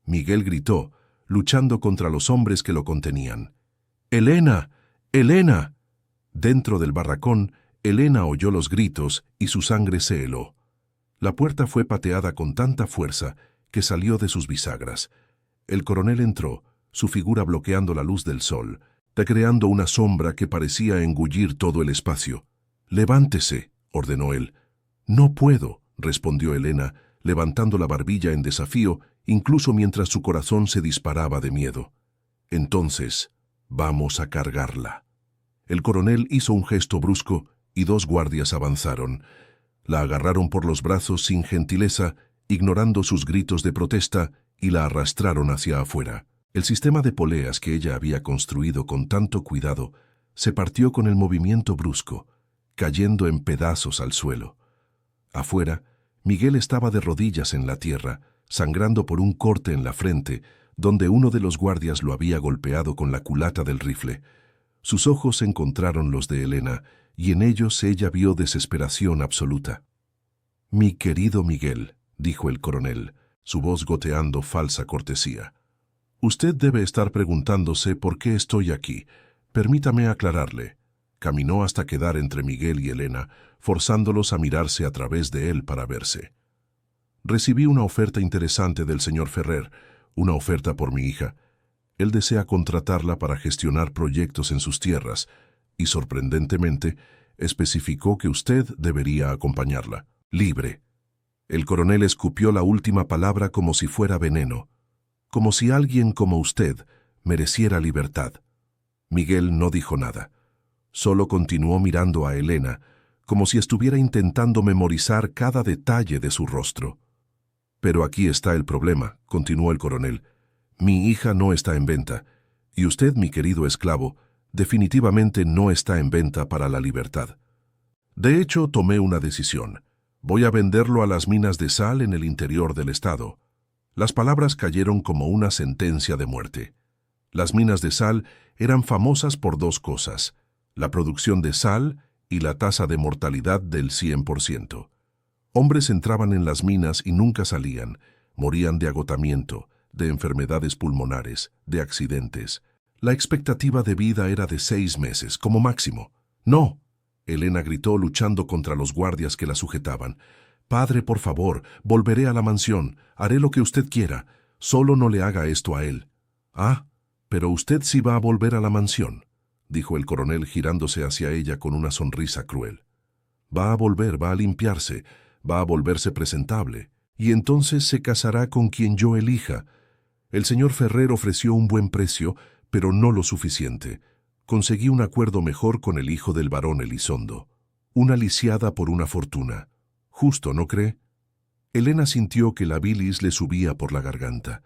Miguel gritó, luchando contra los hombres que lo contenían. «¡Elena! ¡Elena!». Dentro del barracón, Elena oyó los gritos y su sangre se heló. La puerta fue pateada con tanta fuerza que salió de sus bisagras. El coronel entró, su figura bloqueando la luz del sol, creando una sombra que parecía engullir todo el espacio. «Levántese», ordenó él. «No puedo», respondió Elena, levantando la barbilla en desafío, incluso mientras su corazón se disparaba de miedo. «Entonces, vamos a cargarla». El coronel hizo un gesto brusco y 2 guardias avanzaron. La agarraron por los brazos sin gentileza, ignorando sus gritos de protesta, y la arrastraron hacia afuera. El sistema de poleas que ella había construido con tanto cuidado se partió con el movimiento brusco, cayendo en pedazos al suelo. Afuera, Miguel estaba de rodillas en la tierra, sangrando por un corte en la frente, donde uno de los guardias lo había golpeado con la culata del rifle. Sus ojos encontraron los de Elena, y en ellos ella vio desesperación absoluta. «Mi querido Miguel», dijo el coronel, su voz goteando falsa cortesía. «Usted debe estar preguntándose por qué estoy aquí. Permítame aclararle». Caminó hasta quedar entre Miguel y Elena, forzándolos a mirarse a través de él para verse. «Recibí una oferta interesante del señor Ferrer, una oferta por mi hija. Él desea contratarla para gestionar proyectos en sus tierras, y sorprendentemente, especificó que usted debería acompañarla. Libre». El coronel escupió la última palabra como si fuera veneno, como si alguien como usted mereciera libertad. Miguel no dijo nada. Solo continuó mirando a Elena, como si estuviera intentando memorizar cada detalle de su rostro. «Pero aquí está el problema», continuó el coronel. «Mi hija no está en venta, y usted, mi querido esclavo, definitivamente no está en venta para la libertad. De hecho, tomé una decisión. Voy a venderlo a las minas de sal en el interior del estado». Las palabras cayeron como una sentencia de muerte. Las minas de sal eran famosas por 2 cosas: la producción de sal y la tasa de mortalidad del 100%. Hombres entraban en las minas y nunca salían, morían de agotamiento, de enfermedades pulmonares, de accidentes. La expectativa de vida era de 6 meses, como máximo. «¡No!», Elena gritó luchando contra los guardias que la sujetaban. «Padre, por favor, volveré a la mansión, haré lo que usted quiera, solo no le haga esto a él». «Ah, pero usted sí va a volver a la mansión», dijo el coronel girándose hacia ella con una sonrisa cruel. «Va a volver, va a limpiarse, va a volverse presentable, y entonces se casará con quien yo elija. El señor Ferrer ofreció un buen precio, pero no lo suficiente. Conseguí un acuerdo mejor con el hijo del barón Elizondo. Una lisiada por una fortuna. Justo, ¿no cree? Elena sintió que la bilis le subía por la garganta.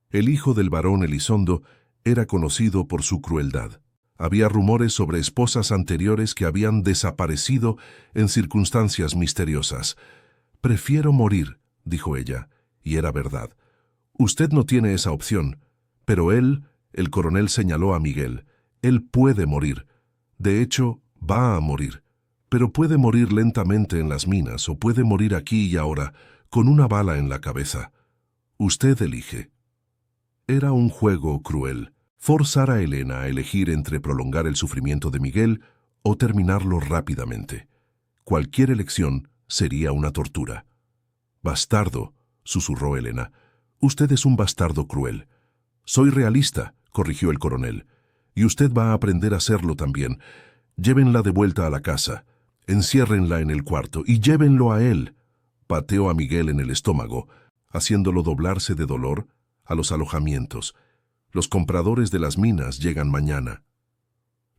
El hijo del barón Elizondo era conocido por su crueldad. Había rumores sobre esposas anteriores que habían desaparecido en circunstancias misteriosas. «Prefiero morir», dijo ella, y era verdad. «Usted no tiene esa opción, pero él», el coronel señaló a Miguel, «él puede morir. De hecho, va a morir. Pero puede morir lentamente en las minas o puede morir aquí y ahora, con una bala en la cabeza. Usted elige». Era un juego cruel. Forzar a Elena a elegir entre prolongar el sufrimiento de Miguel o terminarlo rápidamente. Cualquier elección sería una tortura. «Bastardo», susurró Elena. «Usted es un bastardo cruel». «Soy realista», corrigió el coronel. «Y usted va a aprender a serlo también. Llévenla de vuelta a la casa. Enciérrenla en el cuarto y llévenlo a él». Pateó a Miguel en el estómago, haciéndolo doblarse de dolor, a los alojamientos. «Los compradores de las minas llegan mañana».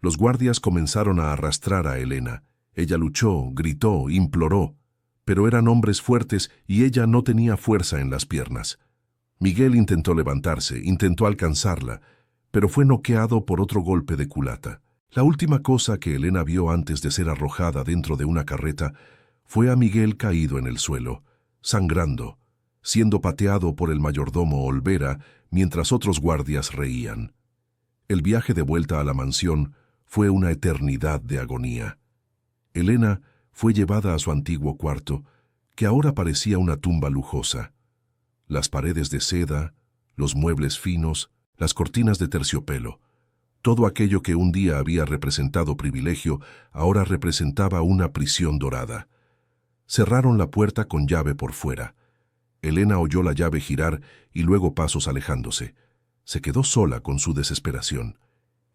Los guardias comenzaron a arrastrar a Elena. Ella luchó, gritó, imploró, pero eran hombres fuertes y ella no tenía fuerza en las piernas. Miguel intentó levantarse, intentó alcanzarla, pero fue noqueado por otro golpe de culata. La última cosa que Elena vio antes de ser arrojada dentro de una carreta fue a Miguel caído en el suelo, sangrando, siendo pateado por el mayordomo Olvera mientras otros guardias reían. El viaje de vuelta a la mansión fue una eternidad de agonía. Elena fue llevada a su antiguo cuarto, que ahora parecía una tumba lujosa. Las paredes de seda, los muebles finos, las cortinas de terciopelo. Todo aquello que un día había representado privilegio, ahora representaba una prisión dorada. Cerraron la puerta con llave por fuera. Elena oyó la llave girar y luego pasos alejándose. Se quedó sola con su desesperación.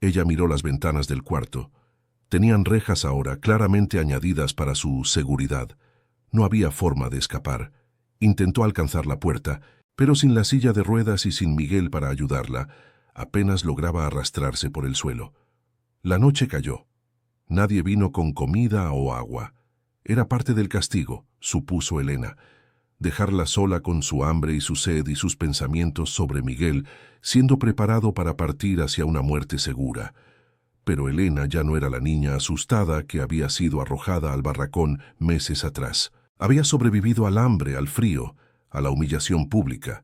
Ella miró las ventanas del cuarto. Tenían rejas ahora, claramente añadidas para su seguridad. No había forma de escapar. Intentó alcanzar la puerta, pero sin la silla de ruedas y sin Miguel para ayudarla, apenas lograba arrastrarse por el suelo. La noche cayó. Nadie vino con comida o agua. Era parte del castigo, supuso Elena. Dejarla sola con su hambre y su sed y sus pensamientos sobre Miguel, siendo preparado para partir hacia una muerte segura. Pero Elena ya no era la niña asustada que había sido arrojada al barracón meses atrás. Había sobrevivido al hambre, al frío, a la humillación pública.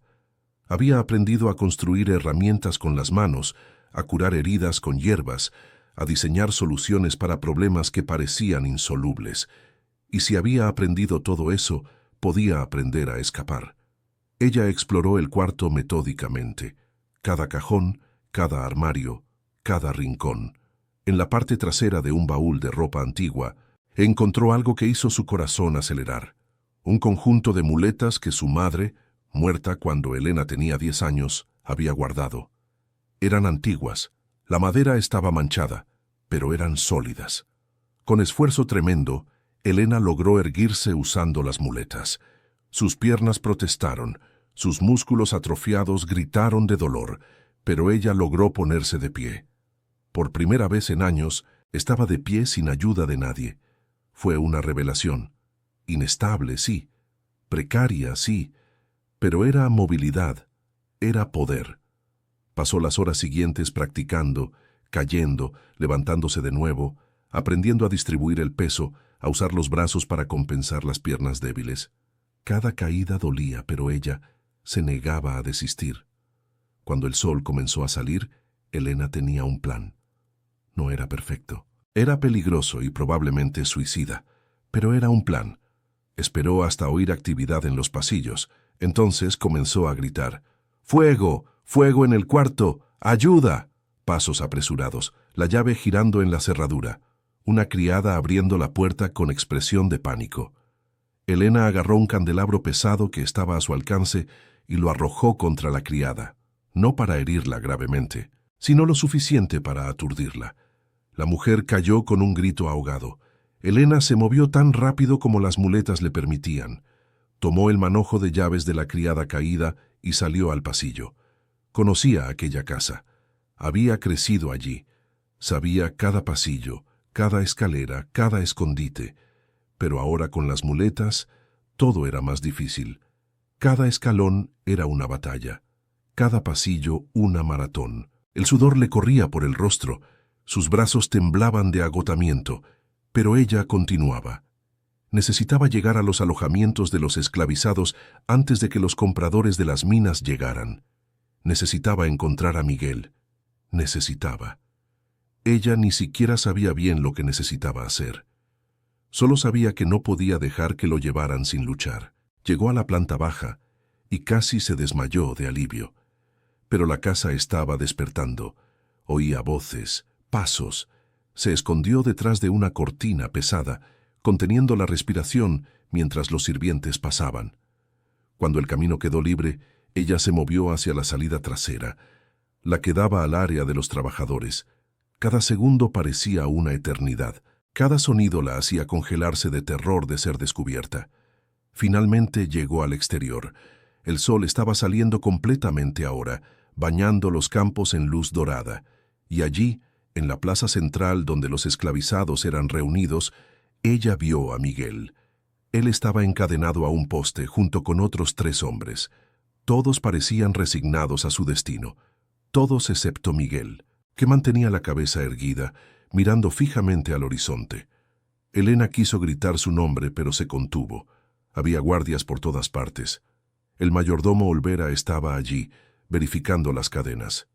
Había aprendido a construir herramientas con las manos, a curar heridas con hierbas, a diseñar soluciones para problemas que parecían insolubles. Y si había aprendido todo eso, podía aprender a escapar. Ella exploró el cuarto metódicamente. Cada cajón, cada armario, cada rincón. En la parte trasera de un baúl de ropa antigua, encontró algo que hizo su corazón acelerar. Un conjunto de muletas que su madre, muerta cuando Elena tenía 10 años, había guardado. Eran antiguas, la madera estaba manchada, pero eran sólidas. Con esfuerzo tremendo, Elena logró erguirse usando las muletas. Sus piernas protestaron, sus músculos atrofiados gritaron de dolor, pero ella logró ponerse de pie. Por primera vez en años, estaba de pie sin ayuda de nadie. Fue una revelación. Inestable, sí. Precaria, sí. Pero era movilidad. Era poder. Pasó las horas siguientes practicando, cayendo, levantándose de nuevo, aprendiendo a distribuir el peso, a usar los brazos para compensar las piernas débiles. Cada caída dolía, pero ella se negaba a desistir. Cuando el sol comenzó a salir, Elena tenía un plan. No era perfecto. Era peligroso y probablemente suicida, pero era un plan. Esperó hasta oír actividad en los pasillos. Entonces comenzó a gritar: «¡Fuego! ¡Fuego en el cuarto! ¡Ayuda!». Pasos apresurados, la llave girando en la cerradura. Una criada abriendo la puerta con expresión de pánico. Elena agarró un candelabro pesado que estaba a su alcance y lo arrojó contra la criada, no para herirla gravemente, sino lo suficiente para aturdirla. La mujer cayó con un grito ahogado. Elena se movió tan rápido como las muletas le permitían. Tomó el manojo de llaves de la criada caída y salió al pasillo. Conocía aquella casa. Había crecido allí. Sabía cada pasillo, cada escalera, cada escondite. Pero ahora con las muletas, todo era más difícil. Cada escalón era una batalla. Cada pasillo una maratón. El sudor le corría por el rostro. Sus brazos temblaban de agotamiento. Pero ella continuaba. Necesitaba llegar a los alojamientos de los esclavizados antes de que los compradores de las minas llegaran. Necesitaba encontrar a Miguel. Necesitaba. Ella ni siquiera sabía bien lo que necesitaba hacer. Solo sabía que no podía dejar que lo llevaran sin luchar. Llegó a la planta baja y casi se desmayó de alivio. Pero la casa estaba despertando. Oía voces, pasos. Se escondió detrás de una cortina pesada, conteniendo la respiración mientras los sirvientes pasaban. Cuando el camino quedó libre, ella se movió hacia la salida trasera, la que daba al área de los trabajadores. Cada segundo parecía una eternidad. Cada sonido la hacía congelarse de terror de ser descubierta. Finalmente llegó al exterior. El sol estaba saliendo completamente ahora, bañando los campos en luz dorada, y allí, en la plaza central donde los esclavizados eran reunidos, ella vio a Miguel. Él estaba encadenado a un poste junto con otros 3 hombres. Todos parecían resignados a su destino. Todos excepto Miguel, que mantenía la cabeza erguida, mirando fijamente al horizonte. Elena quiso gritar su nombre, pero se contuvo. Había guardias por todas partes. El mayordomo Olvera estaba allí, verificando las cadenas.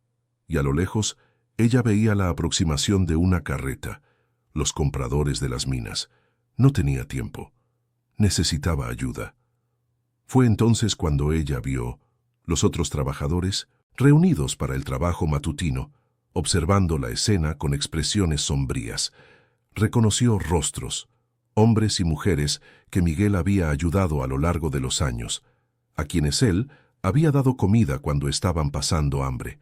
Y a lo lejos, ella veía la aproximación de una carreta. Los compradores de las minas. No tenía tiempo. Necesitaba ayuda. Fue entonces cuando ella vio los otros trabajadores reunidos para el trabajo matutino, observando la escena con expresiones sombrías. Reconoció rostros, hombres y mujeres que Miguel había ayudado a lo largo de los años, a quienes él había dado comida cuando estaban pasando hambre,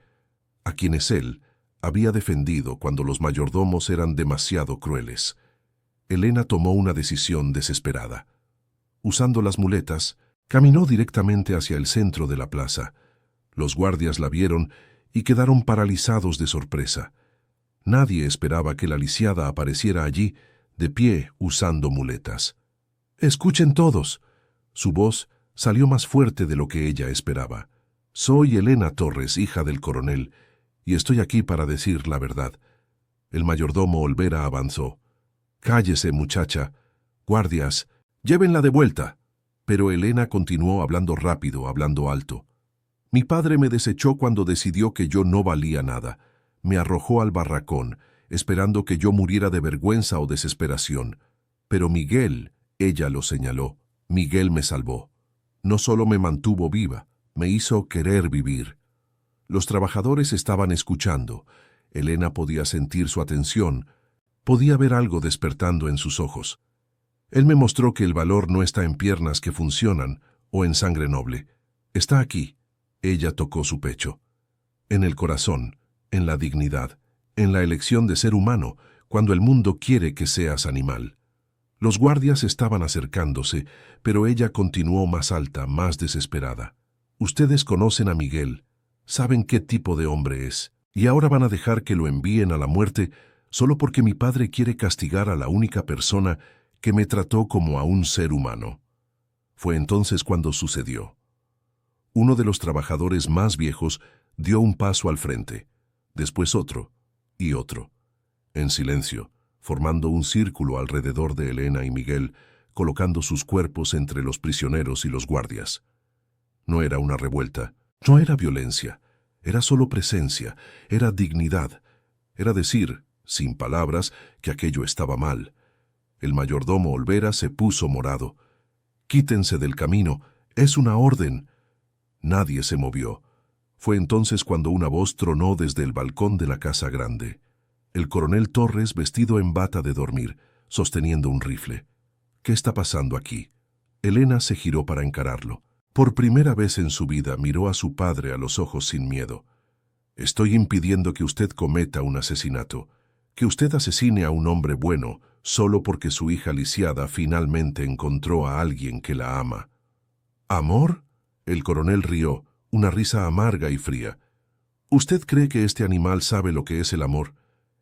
a quienes él había defendido cuando los mayordomos eran demasiado crueles. Elena tomó una decisión desesperada. Usando las muletas, caminó directamente hacia el centro de la plaza. Los guardias la vieron y quedaron paralizados de sorpresa. Nadie esperaba que la lisiada apareciera allí, de pie, usando muletas. «¡Escuchen todos!». Su voz salió más fuerte de lo que ella esperaba. «Soy Elena Torres, hija del coronel, y estoy aquí para decir la verdad». El mayordomo Olvera avanzó. «Cállese, muchacha. Guardias, llévenla de vuelta». Pero Elena continuó hablando rápido, hablando alto. «Mi padre me desechó cuando decidió que yo no valía nada. Me arrojó al barracón, esperando que yo muriera de vergüenza o desesperación. Pero Miguel», ella lo señaló, «Miguel me salvó. No solo me mantuvo viva, me hizo querer vivir». Los trabajadores estaban escuchando. Elena podía sentir su atención, podía ver algo despertando en sus ojos. Él me mostró que el valor no está en piernas que funcionan o en sangre noble. Está aquí. Ella tocó su pecho. En el corazón, en la dignidad, en la elección de ser humano, cuando el mundo quiere que seas animal. Los guardias estaban acercándose, pero ella continuó más alta, más desesperada. «Ustedes conocen a Miguel, saben qué tipo de hombre es, y ahora van a dejar que lo envíen a la muerte solo porque mi padre quiere castigar a la única persona que me trató como a un ser humano». Fue entonces cuando sucedió. Uno de los trabajadores más viejos dio un paso al frente, después otro y otro, en silencio, formando un círculo alrededor de Elena y Miguel, colocando sus cuerpos entre los prisioneros y los guardias. No era una revuelta, no era violencia, era solo presencia, era dignidad, era decir, sin palabras, que aquello estaba mal. El mayordomo Olvera se puso morado. «Quítense del camino, es una orden». Nadie se movió. Fue entonces cuando una voz tronó desde el balcón de la casa grande. El coronel Torres, vestido en bata de dormir, sosteniendo un rifle. «¿Qué está pasando aquí?». Elena se giró para encararlo. Por primera vez en su vida miró a su padre a los ojos sin miedo. «Estoy impidiendo que usted cometa un asesinato, que usted asesine a un hombre bueno, solo porque su hija lisiada finalmente encontró a alguien que la ama». «¿Amor?». El coronel rió, una risa amarga y fría. ¿Usted cree que este animal sabe lo que es el amor?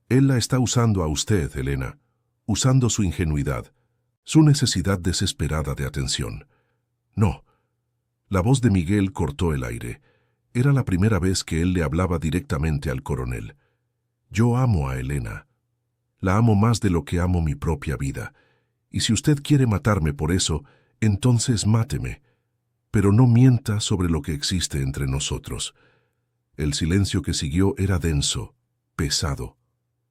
Él la está usando a usted, Elena, usando su ingenuidad, su necesidad desesperada de atención. No. La voz de Miguel cortó el aire. Era la primera vez que él le hablaba directamente al coronel. Yo amo a Elena. La amo más de lo que amo mi propia vida. Y si usted quiere matarme por eso, entonces máteme. Pero no mienta sobre lo que existe entre nosotros. El silencio que siguió era denso, pesado.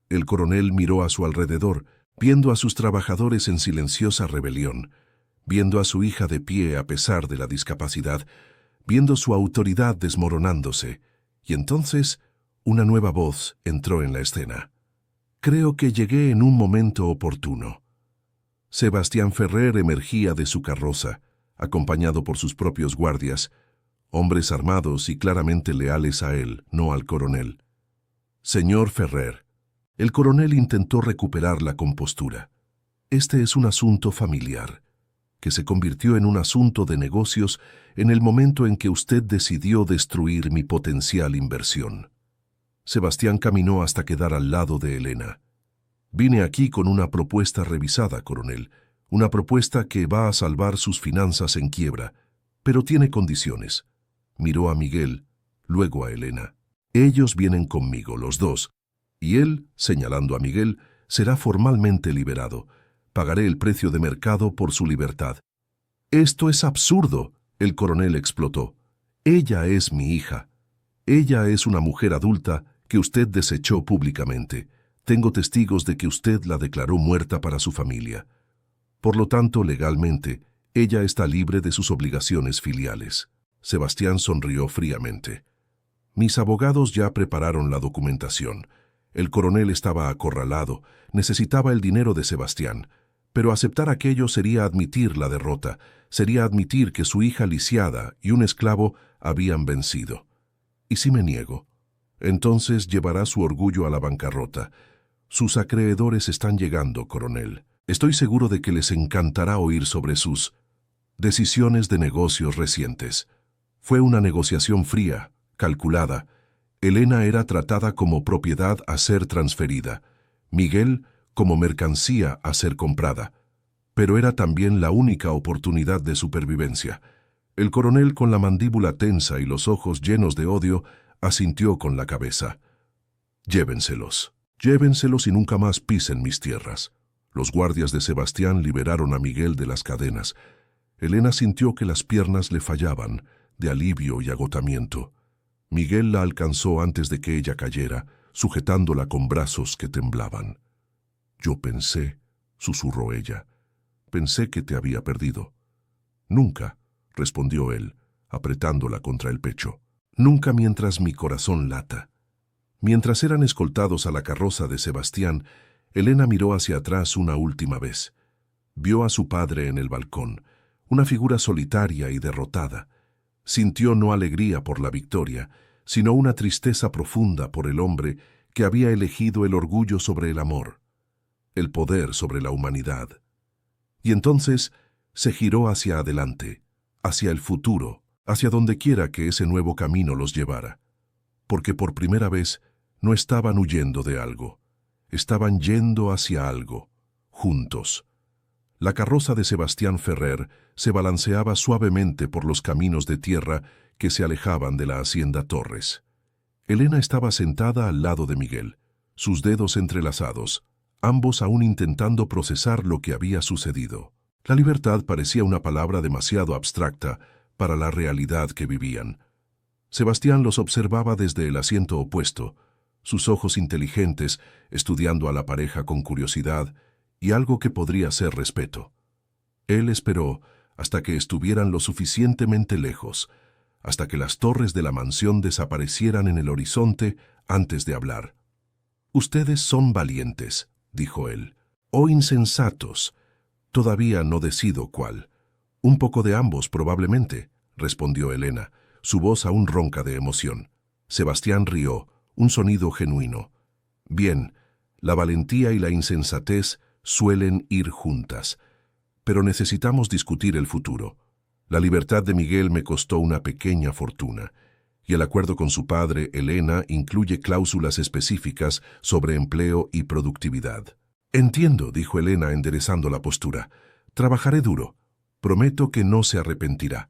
El coronel miró a su alrededor, viendo a sus trabajadores en silenciosa rebelión, viendo a su hija de pie a pesar de la discapacidad, viendo su autoridad desmoronándose, y entonces una nueva voz entró en la escena. Creo que llegué en un momento oportuno. Sebastián Ferrer emergía de su carroza, acompañado por sus propios guardias, hombres armados y claramente leales a él, no al coronel. Señor Ferrer. El coronel intentó recuperar la compostura. Este es un asunto familiar, que se convirtió en un asunto de negocios en el momento en que usted decidió destruir mi potencial inversión. Sebastián caminó hasta quedar al lado de Elena. Vine aquí con una propuesta revisada, coronel, una propuesta que va a salvar sus finanzas en quiebra, pero tiene condiciones. Miró a Miguel, luego a Elena. Ellos vienen conmigo, los dos, y él, señalando a Miguel, será formalmente liberado. Pagaré el precio de mercado por su libertad. Esto es absurdo, el coronel explotó. Ella es mi hija. Ella es una mujer adulta que usted desechó públicamente. Tengo testigos de que usted la declaró muerta para su familia. Por lo tanto, legalmente, ella está libre de sus obligaciones filiales. Sebastián sonrió fríamente. Mis abogados ya prepararon la documentación. El coronel estaba acorralado, necesitaba el dinero de Sebastián, pero aceptar aquello sería admitir la derrota, sería admitir que su hija lisiada y un esclavo habían vencido. ¿Y si me niego? Entonces llevará su orgullo a la bancarrota. Sus acreedores están llegando, coronel. Estoy seguro de que les encantará oír sobre sus decisiones de negocios recientes. Fue una negociación fría, calculada. Elena era tratada como propiedad a ser transferida, Miguel como mercancía a ser comprada. Pero era también la única oportunidad de supervivencia. El coronel, con la mandíbula tensa y los ojos llenos de odio, asintió con la cabeza. Llévenselos. Llévenselos y nunca más pisen mis tierras. Los guardias de Sebastián liberaron a Miguel de las cadenas. Elena sintió que las piernas le fallaban, de alivio y agotamiento. Miguel la alcanzó antes de que ella cayera, sujetándola con brazos que temblaban. Yo pensé, susurró ella, pensé que te había perdido. Nunca, respondió él, apretándola contra el pecho. Nunca mientras mi corazón lata. Mientras eran escoltados a la carroza de Sebastián, Elena miró hacia atrás una última vez. Vio a su padre en el balcón, una figura solitaria y derrotada. Sintió no alegría por la victoria, sino una tristeza profunda por el hombre que había elegido el orgullo sobre el amor, el poder sobre la humanidad. Y entonces se giró hacia adelante, hacia el futuro, hacia donde quiera que ese nuevo camino los llevara. Porque por primera vez no estaban huyendo de algo, estaban yendo hacia algo, juntos. La carroza de Sebastián Ferrer se balanceaba suavemente por los caminos de tierra que se alejaban de la hacienda Torres. Elena estaba sentada al lado de Miguel, sus dedos entrelazados, ambos aún intentando procesar lo que había sucedido. La libertad parecía una palabra demasiado abstracta para la realidad que vivían. Sebastián los observaba desde el asiento opuesto, sus ojos inteligentes estudiando a la pareja con curiosidad y algo que podría ser respeto. Él esperó hasta que estuvieran lo suficientemente lejos, hasta que las torres de la mansión desaparecieran en el horizonte antes de hablar. «Ustedes son valientes», dijo él, «o insensatos. Todavía no decido cuál». «Un poco de ambos, probablemente», respondió Elena, su voz aún ronca de emoción. Sebastián rió, un sonido genuino. «Bien, la valentía y la insensatez suelen ir juntas, pero necesitamos discutir el futuro. La libertad de Miguel me costó una pequeña fortuna, y el acuerdo con su padre, Elena, incluye cláusulas específicas sobre empleo y productividad. Entiendo, dijo Elena enderezando la postura. Trabajaré duro. Prometo que no se arrepentirá.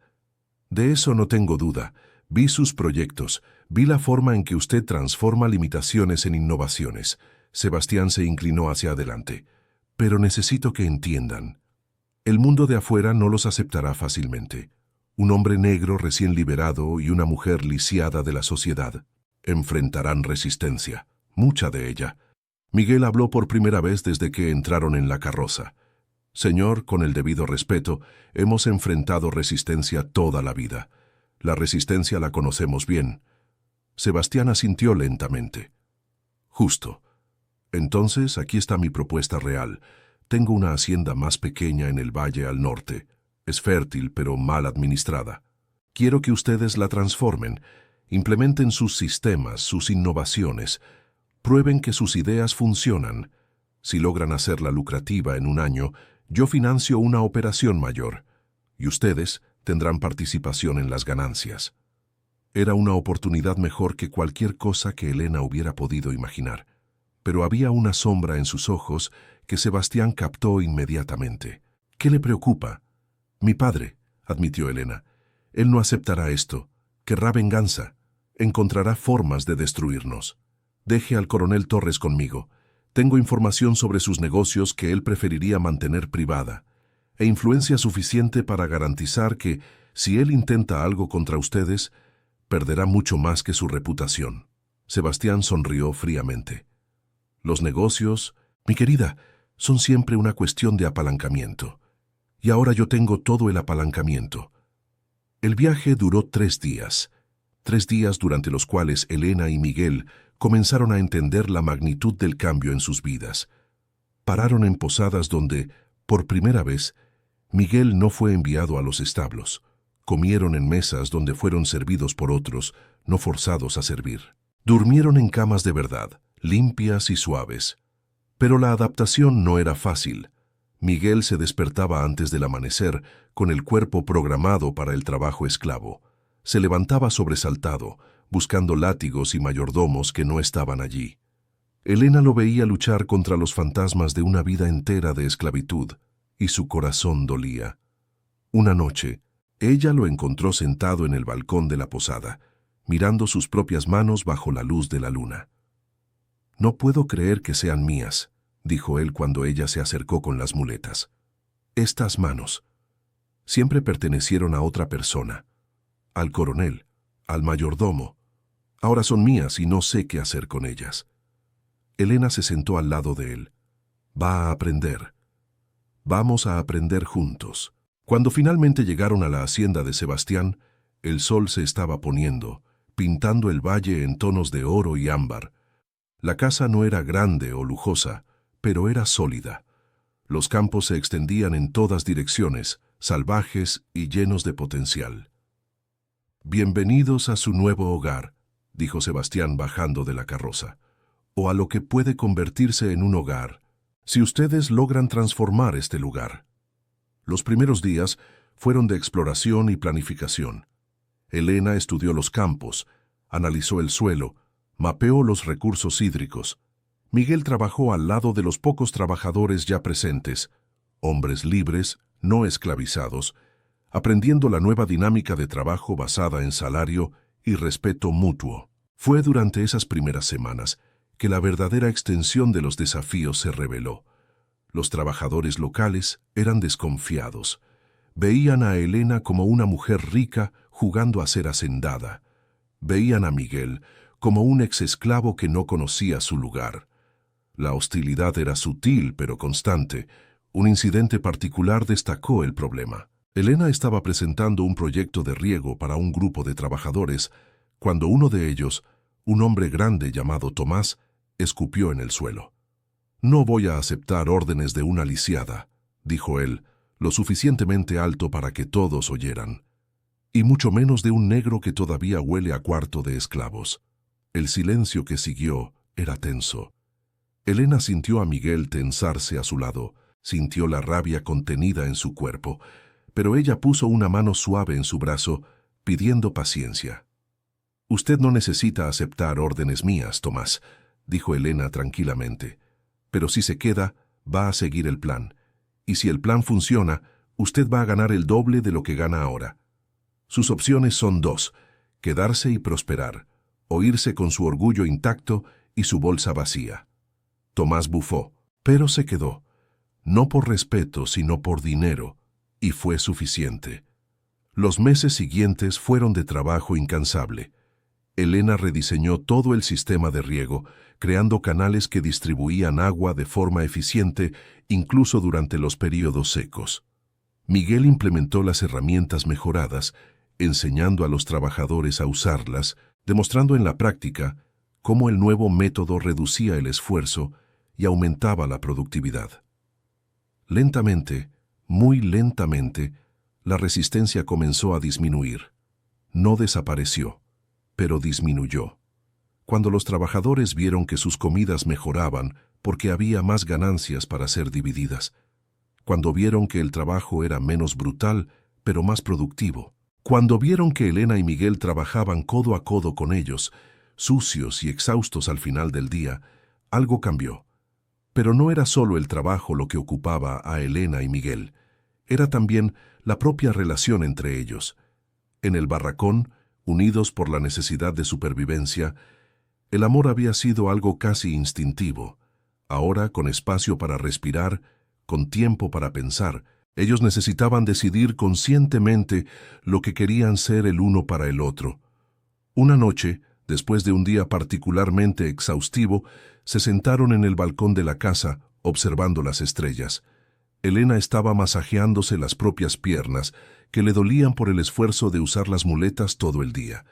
De eso no tengo duda. Vi sus proyectos, vi la forma en que usted transforma limitaciones en innovaciones. Sebastián se inclinó hacia adelante. Pero necesito que entiendan. El mundo de afuera no los aceptará fácilmente. Un hombre negro recién liberado y una mujer lisiada de la sociedad enfrentarán resistencia, mucha de ella. Miguel habló por primera vez desde que entraron en la carroza. Señor, con el debido respeto, hemos enfrentado resistencia toda la vida. La resistencia la conocemos bien. Sebastián asintió lentamente. Justo. Entonces, aquí está mi propuesta real. Tengo una hacienda más pequeña en el valle al norte. Es fértil, pero mal administrada. Quiero que ustedes la transformen, implementen sus sistemas, sus innovaciones, prueben que sus ideas funcionan. Si logran hacerla lucrativa en un año, yo financio una operación mayor, y ustedes tendrán participación en las ganancias. Era una oportunidad mejor que cualquier cosa que Elena hubiera podido imaginar, pero había una sombra en sus ojos que Sebastián captó inmediatamente. ¿Qué le preocupa? Mi padre, admitió Elena. Él no aceptará esto. Querrá venganza. Encontrará formas de destruirnos. Deje al coronel Torres conmigo. Tengo información sobre sus negocios que él preferiría mantener privada, e influencia suficiente para garantizar que, si él intenta algo contra ustedes, perderá mucho más que su reputación. Sebastián sonrió fríamente. Los negocios, mi querida, son siempre una cuestión de apalancamiento. Y ahora yo tengo todo el apalancamiento. El viaje duró 3 días. 3 días durante los cuales Elena y Miguel comenzaron a entender la magnitud del cambio en sus vidas. Pararon en posadas donde, por primera vez, Miguel no fue enviado a los establos. Comieron en mesas donde fueron servidos por otros, no forzados a servir. Durmieron en camas de verdad, limpias y suaves. Pero la adaptación no era fácil. Miguel se despertaba antes del amanecer, con el cuerpo programado para el trabajo esclavo. Se levantaba sobresaltado, buscando látigos y mayordomos que no estaban allí. Elena lo veía luchar contra los fantasmas de una vida entera de esclavitud, y su corazón dolía. Una noche, ella lo encontró sentado en el balcón de la posada, mirando sus propias manos bajo la luz de la luna. «No puedo creer que sean mías», dijo él cuando ella se acercó con las muletas. «Estas manos siempre pertenecieron a otra persona, al coronel, al mayordomo. Ahora son mías y no sé qué hacer con ellas». Elena se sentó al lado de él. «Va a aprender. Vamos a aprender juntos». Cuando finalmente llegaron a la hacienda de Sebastián, el sol se estaba poniendo, pintando el valle en tonos de oro y ámbar. La casa no era grande o lujosa, pero era sólida. Los campos se extendían en todas direcciones, salvajes y llenos de potencial. «Bienvenidos a su nuevo hogar», dijo Sebastián bajando de la carroza, «o a lo que puede convertirse en un hogar, si ustedes logran transformar este lugar». Los primeros días fueron de exploración y planificación. Elena estudió los campos, analizó el suelo, mapeó los recursos hídricos. Miguel trabajó al lado de los pocos trabajadores ya presentes, hombres libres, no esclavizados, aprendiendo la nueva dinámica de trabajo basada en salario y respeto mutuo. Fue durante esas primeras semanas que la verdadera extensión de los desafíos se reveló. Los trabajadores locales eran desconfiados. Veían a Elena como una mujer rica jugando a ser hacendada. Veían a Miguel como un exesclavo que no conocía su lugar. La hostilidad era sutil pero constante. Un incidente particular destacó el problema. Elena estaba presentando un proyecto de riego para un grupo de trabajadores cuando uno de ellos, un hombre grande llamado Tomás, escupió en el suelo. «No voy a aceptar órdenes de una lisiada», dijo él, lo suficientemente alto para que todos oyeran, «y mucho menos de un negro que todavía huele a cuarto de esclavos». El silencio que siguió era tenso. Elena sintió a Miguel tensarse a su lado, sintió la rabia contenida en su cuerpo, pero ella puso una mano suave en su brazo, pidiendo paciencia. Usted no necesita aceptar órdenes mías, Tomás, dijo Elena tranquilamente. Pero si se queda, va a seguir el plan. Y si el plan funciona, usted va a ganar el doble de lo que gana ahora. Sus opciones son dos: quedarse y prosperar, o irse con su orgullo intacto y su bolsa vacía. Tomás bufó, pero se quedó, no por respeto, sino por dinero, y fue suficiente. Los meses siguientes fueron de trabajo incansable. Elena rediseñó todo el sistema de riego, creando canales que distribuían agua de forma eficiente incluso durante los períodos secos. Miguel implementó las herramientas mejoradas, enseñando a los trabajadores a usarlas, demostrando en la práctica cómo el nuevo método reducía el esfuerzo y aumentaba la productividad. Lentamente, muy lentamente, la resistencia comenzó a disminuir. No desapareció, pero disminuyó. Cuando los trabajadores vieron que sus comidas mejoraban porque había más ganancias para ser divididas, cuando vieron que el trabajo era menos brutal, pero más productivo, cuando vieron que Elena y Miguel trabajaban codo a codo con ellos, sucios y exhaustos al final del día, algo cambió. Pero no era solo el trabajo lo que ocupaba a Elena y Miguel, era también la propia relación entre ellos. En el barracón, unidos por la necesidad de supervivencia, el amor había sido algo casi instintivo. Ahora, con espacio para respirar, con tiempo para pensar, ellos necesitaban decidir conscientemente lo que querían ser el uno para el otro. Una noche, después de un día particularmente exhaustivo, se sentaron en el balcón de la casa, observando las estrellas. Elena estaba masajeándose las propias piernas, que le dolían por el esfuerzo de usar las muletas todo el día.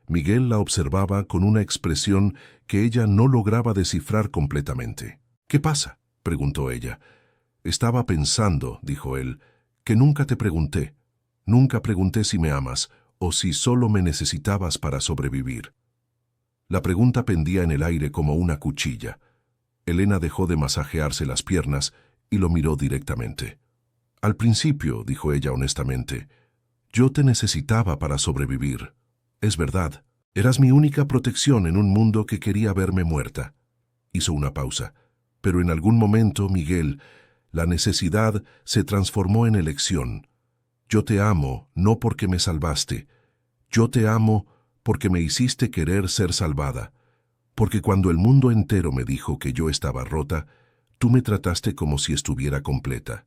Miguel la observaba con una expresión que ella no lograba descifrar completamente. «¿Qué pasa?», preguntó ella. «Estaba pensando», dijo él, «que nunca te pregunté. Nunca pregunté si me amas o si solo me necesitabas para sobrevivir». La pregunta pendía en el aire como una cuchilla. Elena dejó de masajearse las piernas y lo miró directamente. «Al principio», dijo ella honestamente, «yo te necesitaba para sobrevivir. Es verdad, eras mi única protección en un mundo que quería verme muerta». Hizo una pausa. «Pero en algún momento, Miguel, la necesidad se transformó en elección. Yo te amo no porque me salvaste. Yo te amo porque me hiciste querer ser salvada. Porque cuando el mundo entero me dijo que yo estaba rota, tú me trataste como si estuviera completa.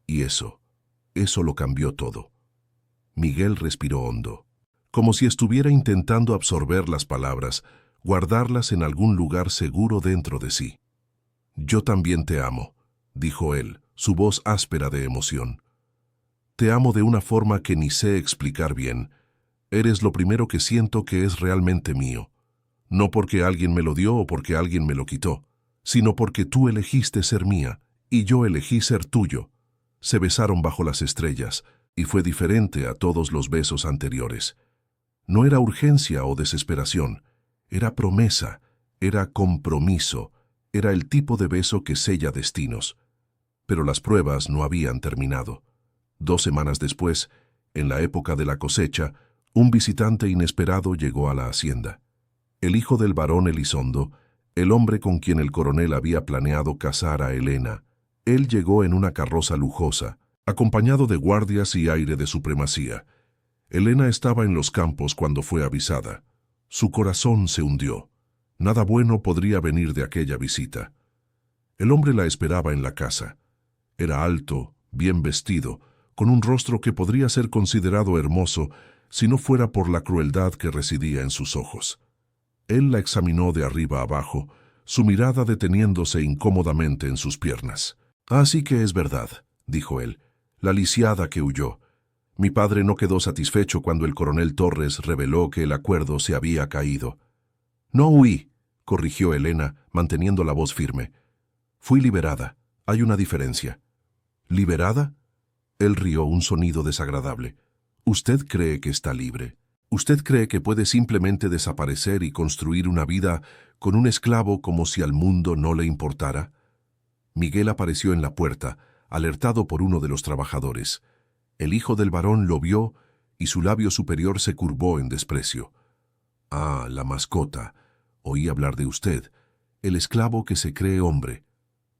Y eso lo cambió todo». Miguel respiró hondo, como si estuviera intentando absorber las palabras, guardarlas en algún lugar seguro dentro de sí. «Yo también te amo», dijo él, su voz áspera de emoción. «Te amo de una forma que ni sé explicar bien. Eres lo primero que siento que es realmente mío. No porque alguien me lo dio o porque alguien me lo quitó, sino porque tú elegiste ser mía y yo elegí ser tuyo». Se besaron bajo las estrellas, y fue diferente a todos los besos anteriores. No era urgencia o desesperación, era promesa, era compromiso, era el tipo de beso que sella destinos. Pero las pruebas no habían terminado. 2 semanas después, en la época de la cosecha, un visitante inesperado llegó a la hacienda. El hijo del barón Elizondo, el hombre con quien el coronel había planeado casar a Elena. Él llegó en una carroza lujosa, acompañado de guardias y aire de supremacía. Elena estaba en los campos cuando fue avisada. Su corazón se hundió. Nada bueno podría venir de aquella visita. El hombre la esperaba en la casa. Era alto, bien vestido, con un rostro que podría ser considerado hermoso si no fuera por la crueldad que residía en sus ojos. Él la examinó de arriba abajo, su mirada deteniéndose incómodamente en sus piernas. «Así que es verdad», dijo él, «la lisiada que huyó. Mi padre no quedó satisfecho cuando el coronel Torres reveló que el acuerdo se había caído». «No huí», corrigió Elena, manteniendo la voz firme. «Fui liberada. Hay una diferencia». «¿Liberada?». Él rió un sonido desagradable. «¿Usted cree que está libre? ¿Usted cree que puede simplemente desaparecer y construir una vida con un esclavo como si al mundo no le importara?». Miguel apareció en la puerta, alertado por uno de los trabajadores. El hijo del barón lo vio y su labio superior se curvó en desprecio. Ah, la mascota. Oí hablar de usted. El esclavo que se cree hombre.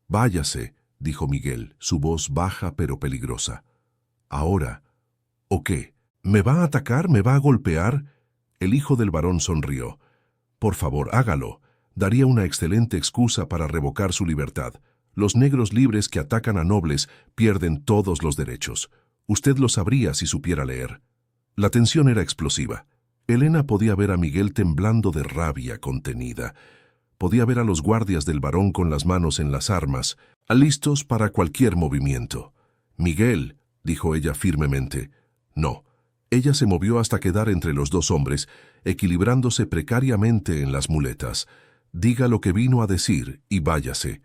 Váyase, dijo Miguel, su voz baja pero peligrosa. Ahora, ¿o qué? ¿Me va a atacar? ¿Me va a golpear? El hijo del varón sonrió. Por favor, hágalo. Daría una excelente excusa para revocar su libertad. Los negros libres que atacan a nobles pierden todos los derechos. Usted lo sabría si supiera leer. La tensión era explosiva. Elena podía ver a Miguel temblando de rabia contenida. Podía ver a los guardias del varón con las manos en las armas, listos para cualquier movimiento. «Miguel», dijo ella firmemente. «No». Ella se movió hasta quedar entre los dos hombres, equilibrándose precariamente en las muletas. «Diga lo que vino a decir y váyase».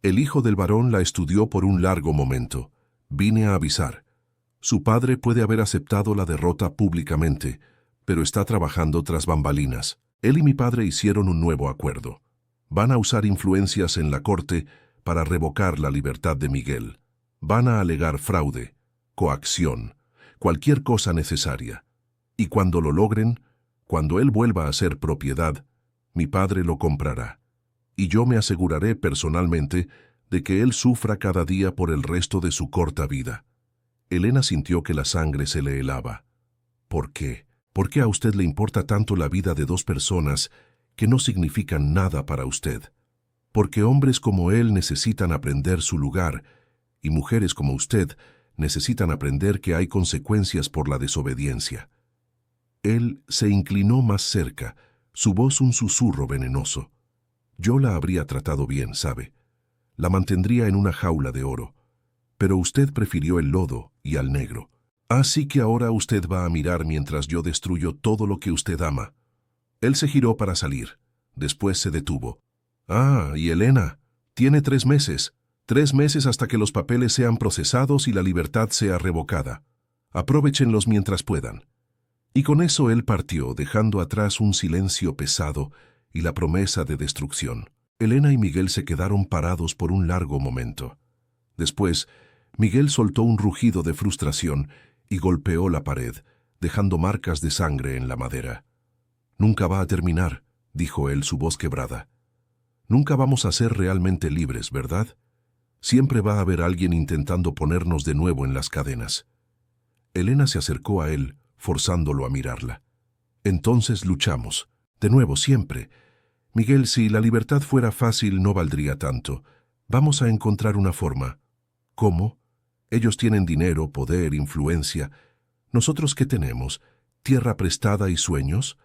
El hijo del varón la estudió por un largo momento. «Vine a avisar. Su padre puede haber aceptado la derrota públicamente, pero está trabajando tras bambalinas. Él y mi padre hicieron un nuevo acuerdo. Van a usar influencias en la corte para revocar la libertad de Miguel. Van a alegar fraude, coacción, cualquier cosa necesaria. Y cuando lo logren, cuando él vuelva a ser propiedad, mi padre lo comprará. Y yo me aseguraré personalmente de que él sufra cada día por el resto de su corta vida». Elena sintió que la sangre se le helaba. «¿Por qué? ¿Por qué a usted le importa tanto la vida de dos personas que no significan nada para usted? Porque hombres como él necesitan aprender su lugar, y mujeres como usted necesitan aprender que hay consecuencias por la desobediencia». Él se inclinó más cerca, su voz un susurro venenoso. «Yo la habría tratado bien, ¿sabe? La mantendría en una jaula de oro. Pero usted prefirió el lodo y al negro. Así que ahora usted va a mirar mientras yo destruyo todo lo que usted ama». Él se giró para salir. Después se detuvo. «Ah, y Elena, tiene 3 meses. 3 meses hasta que los papeles sean procesados y la libertad sea revocada. Aprovéchenlos mientras puedan». Y con eso él partió, dejando atrás un silencio pesado y la promesa de destrucción. Elena y Miguel se quedaron parados por un largo momento. Después, Miguel soltó un rugido de frustración y golpeó la pared, dejando marcas de sangre en la madera. «Nunca va a terminar», dijo él, su voz quebrada. «Nunca vamos a ser realmente libres, ¿verdad? Siempre va a haber alguien intentando ponernos de nuevo en las cadenas». Elena se acercó a él, forzándolo a mirarla. «Entonces luchamos. De nuevo, siempre. Miguel, si la libertad fuera fácil, no valdría tanto. Vamos a encontrar una forma». «¿Cómo? Ellos tienen dinero, poder, influencia. ¿Nosotros qué tenemos? ¿Tierra prestada y sueños?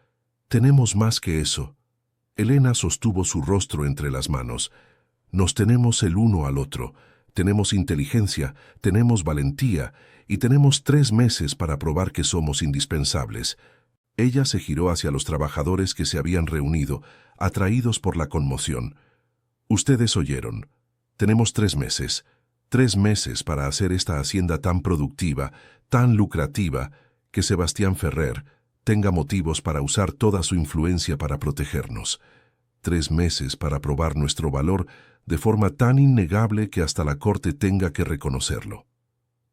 Tenemos más que eso». Elena sostuvo su rostro entre las manos. «Nos tenemos el uno al otro. Tenemos inteligencia, tenemos valentía y tenemos 3 meses para probar que somos indispensables». Ella se giró hacia los trabajadores que se habían reunido, atraídos por la conmoción. «Ustedes oyeron. Tenemos 3 meses. 3 meses para hacer esta hacienda tan productiva, tan lucrativa, que Sebastián Ferrer tenga motivos para usar toda su influencia para protegernos. 3 meses para probar nuestro valor de forma tan innegable que hasta la corte tenga que reconocerlo».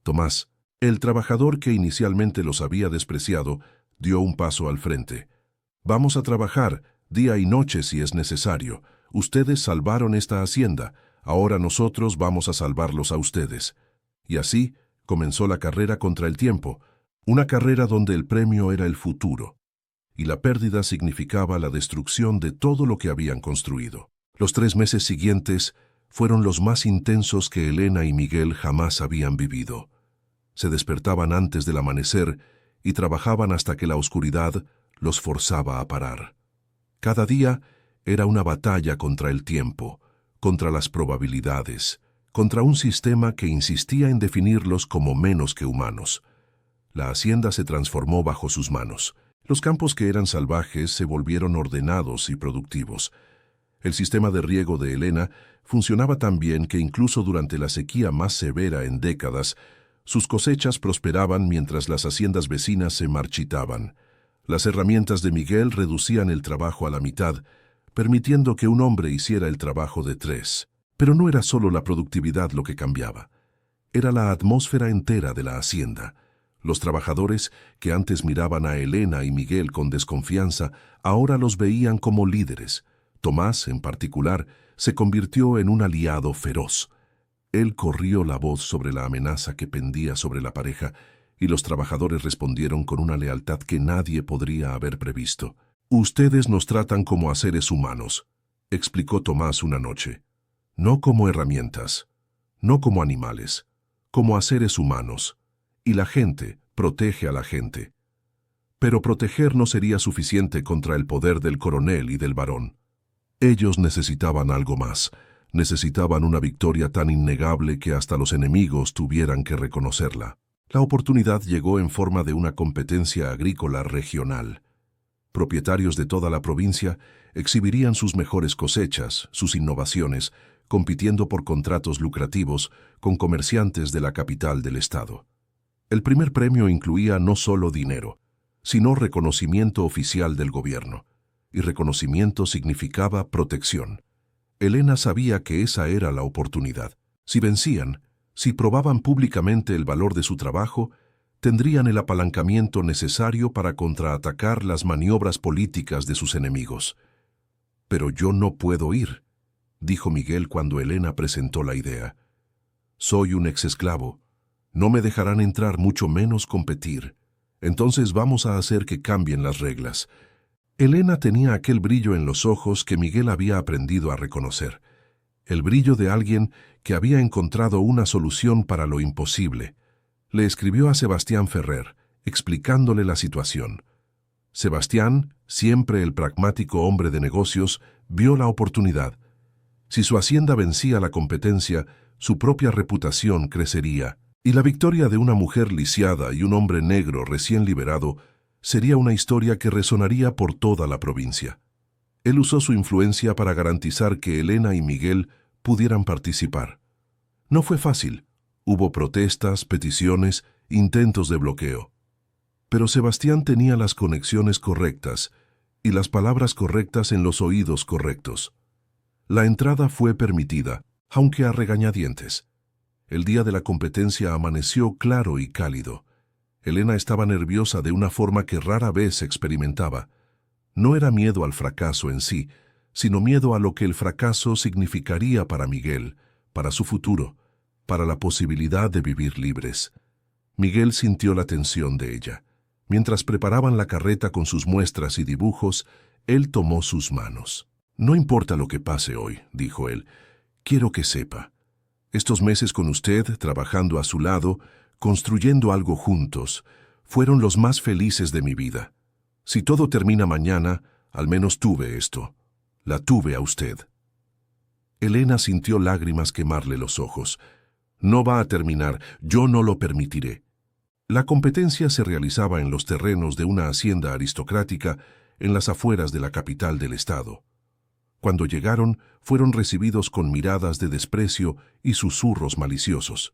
Tomás, el trabajador que inicialmente los había despreciado, dio un paso al frente. «Vamos a trabajar, día y noche si es necesario. Ustedes salvaron esta hacienda. Ahora nosotros vamos a salvarlos a ustedes». Y así comenzó la carrera contra el tiempo, una carrera donde el premio era el futuro, y la pérdida significaba la destrucción de todo lo que habían construido. Los 3 meses siguientes fueron los más intensos que Elena y Miguel jamás habían vivido. Se despertaban antes del amanecer y trabajaban hasta que la oscuridad los forzaba a parar. Cada día era una batalla contra el tiempo, contra las probabilidades, contra un sistema que insistía en definirlos como menos que humanos. La hacienda se transformó bajo sus manos. Los campos que eran salvajes se volvieron ordenados y productivos. El sistema de riego de Elena funcionaba tan bien que incluso durante la sequía más severa en décadas, sus cosechas prosperaban mientras las haciendas vecinas se marchitaban. Las herramientas de Miguel reducían el trabajo a la mitad, permitiendo que un hombre hiciera el trabajo de 3. Pero no era solo la productividad lo que cambiaba. Era la atmósfera entera de la hacienda. Los trabajadores, que antes miraban a Elena y Miguel con desconfianza, ahora los veían como líderes. Tomás, en particular, se convirtió en un aliado feroz. Él corrió la voz sobre la amenaza que pendía sobre la pareja, y los trabajadores respondieron con una lealtad que nadie podría haber previsto. «Ustedes nos tratan como a seres humanos», explicó Tomás una noche. «No como herramientas, no como animales, como a seres humanos. Y la gente protege a la gente. Pero proteger no sería suficiente contra el poder del coronel y del barón. Ellos necesitaban algo más. Necesitaban una victoria tan innegable que hasta los enemigos tuvieran que reconocerla. La oportunidad llegó en forma de una competencia agrícola regional. Propietarios de toda la provincia exhibirían sus mejores cosechas, sus innovaciones, compitiendo por contratos lucrativos con comerciantes de la capital del estado. El primer premio incluía no solo dinero, sino reconocimiento oficial del gobierno, y reconocimiento significaba protección. Elena sabía que esa era la oportunidad. Si vencían, si probaban públicamente el valor de su trabajo, tendrían el apalancamiento necesario para contraatacar las maniobras políticas de sus enemigos. «Pero yo no puedo ir», dijo Miguel cuando Elena presentó la idea. «Soy un exesclavo. No me dejarán entrar, mucho menos competir. Entonces vamos a hacer que cambien las reglas». Elena tenía aquel brillo en los ojos que Miguel había aprendido a reconocer. El brillo de alguien que había encontrado una solución para lo imposible. Le escribió a Sebastián Ferrer, explicándole la situación. Sebastián, siempre el pragmático hombre de negocios, vio la oportunidad. Si su hacienda vencía la competencia, su propia reputación crecería, y la victoria de una mujer lisiada y un hombre negro recién liberado sería una historia que resonaría por toda la provincia. Él usó su influencia para garantizar que Elena y Miguel pudieran participar. No fue fácil. Hubo protestas, peticiones, intentos de bloqueo. Pero Sebastián tenía las conexiones correctas y las palabras correctas en los oídos correctos. La entrada fue permitida, aunque a regañadientes. El día de la competencia amaneció claro y cálido. Elena estaba nerviosa de una forma que rara vez experimentaba. No era miedo al fracaso en sí, sino miedo a lo que el fracaso significaría para Miguel, para su futuro, para la posibilidad de vivir libres. Miguel sintió la tensión de ella. Mientras preparaban la carreta con sus muestras y dibujos, él tomó sus manos. «No importa lo que pase hoy», dijo él, «quiero que sepa. Estos meses con usted, trabajando a su lado, construyendo algo juntos, fueron los más felices de mi vida. Si todo termina mañana, al menos tuve esto. La tuve a usted». Elena sintió lágrimas quemarle los ojos. «No va a terminar, yo no lo permitiré». La competencia se realizaba en los terrenos de una hacienda aristocrática en las afueras de la capital del estado. Cuando llegaron, fueron recibidos con miradas de desprecio y susurros maliciosos.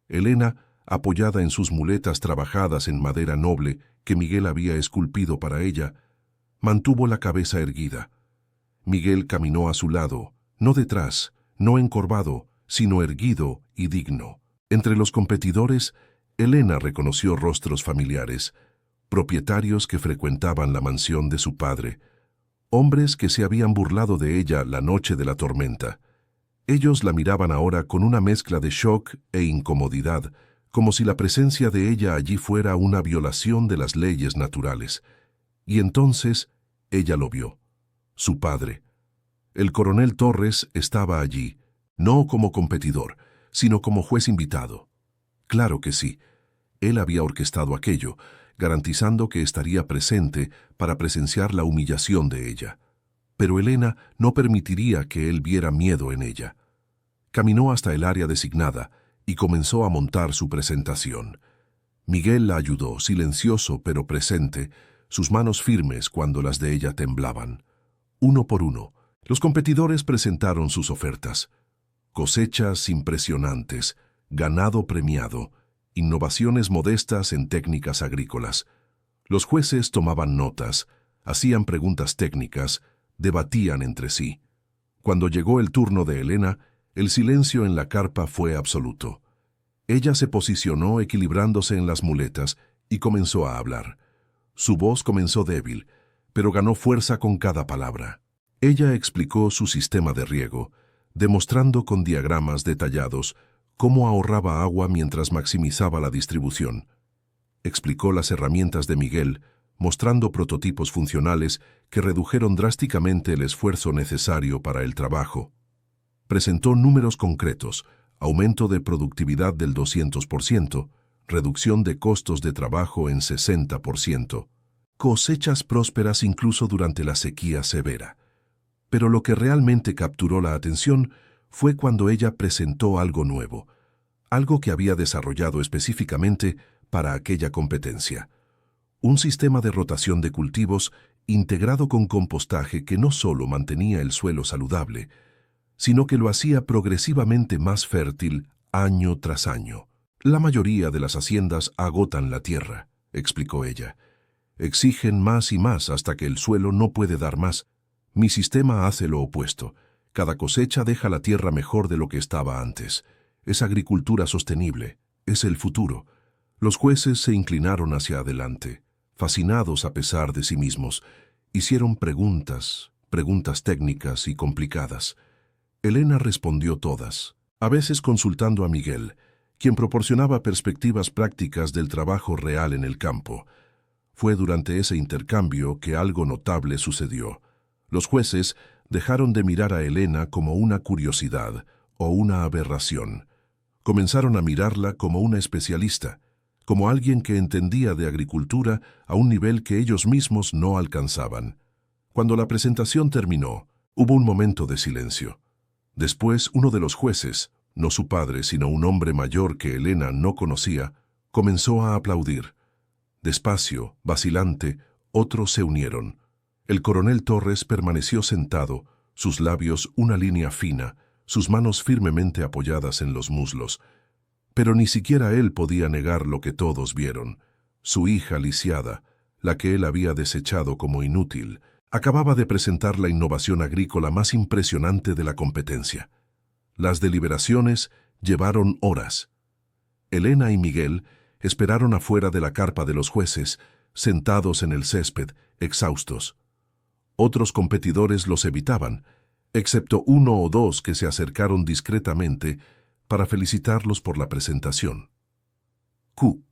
Elena, apoyada en sus muletas trabajadas en madera noble que Miguel había esculpido para ella, mantuvo la cabeza erguida. Miguel caminó a su lado, no detrás, no encorvado, sino erguido y digno. Entre los competidores, Elena reconoció rostros familiares, propietarios que frecuentaban la mansión de su padre, hombres que se habían burlado de ella la noche de la tormenta. Ellos la miraban ahora con una mezcla de shock e incomodidad, como si la presencia de ella allí fuera una violación de las leyes naturales. Y entonces ella lo vio. Su padre. El coronel Torres estaba allí, no como competidor, sino como juez invitado. Claro que sí. Él había orquestado aquello, garantizando que estaría presente para presenciar la humillación de ella. Pero Elena no permitiría que él viera miedo en ella. Caminó hasta el área designada y comenzó a montar su presentación. Miguel la ayudó, silencioso pero presente, sus manos firmes cuando las de ella temblaban. Uno por uno, los competidores presentaron sus ofertas. Cosechas impresionantes, ganado premiado, innovaciones modestas en técnicas agrícolas. Los jueces tomaban notas, hacían preguntas técnicas, debatían entre sí. Cuando llegó el turno de Elena, el silencio en la carpa fue absoluto. Ella se posicionó equilibrándose en las muletas y comenzó a hablar. Su voz comenzó débil, pero ganó fuerza con cada palabra. Ella explicó su sistema de riego, demostrando con diagramas detallados cómo ahorraba agua mientras maximizaba la distribución. Explicó las herramientas de Miguel, mostrando prototipos funcionales que redujeron drásticamente el esfuerzo necesario para el trabajo. Presentó números concretos: aumento de productividad del 200%, reducción de costos de trabajo en 60%, cosechas prósperas incluso durante la sequía severa. Pero lo que realmente capturó la atención fue cuando ella presentó algo nuevo, algo que había desarrollado específicamente para aquella competencia. Un sistema de rotación de cultivos integrado con compostaje que no solo mantenía el suelo saludable, sino que lo hacía progresivamente más fértil año tras año. La mayoría de las haciendas agotan la tierra, explicó ella. Exigen más y más hasta que el suelo no puede dar más. Mi sistema hace lo opuesto. Cada cosecha deja la tierra mejor de lo que estaba antes. Es agricultura sostenible. Es el futuro. Los jueces se inclinaron hacia adelante, fascinados a pesar de sí mismos. Hicieron preguntas técnicas y complicadas. Elena respondió todas, a veces consultando a Miguel, quien proporcionaba perspectivas prácticas del trabajo real en el campo. Fue durante ese intercambio que algo notable sucedió. Los jueces dejaron de mirar a Elena como una curiosidad o una aberración. Comenzaron a mirarla como una especialista, como alguien que entendía de agricultura a un nivel que ellos mismos no alcanzaban. Cuando la presentación terminó, hubo un momento de silencio. Después, uno de los jueces, no su padre, sino un hombre mayor que Elena no conocía, comenzó a aplaudir. Despacio, vacilante, otros se unieron. El coronel Torres permaneció sentado, sus labios una línea fina, sus manos firmemente apoyadas en los muslos. Pero ni siquiera él podía negar lo que todos vieron. Su hija lisiada, la que él había desechado como inútil, acababa de presentar la innovación agrícola más impresionante de la competencia. Las deliberaciones llevaron horas. Elena y Miguel esperaron afuera de la carpa de los jueces, sentados en el césped, exhaustos. Otros competidores los evitaban, excepto uno o dos que se acercaron discretamente para felicitarlos por la presentación. Q.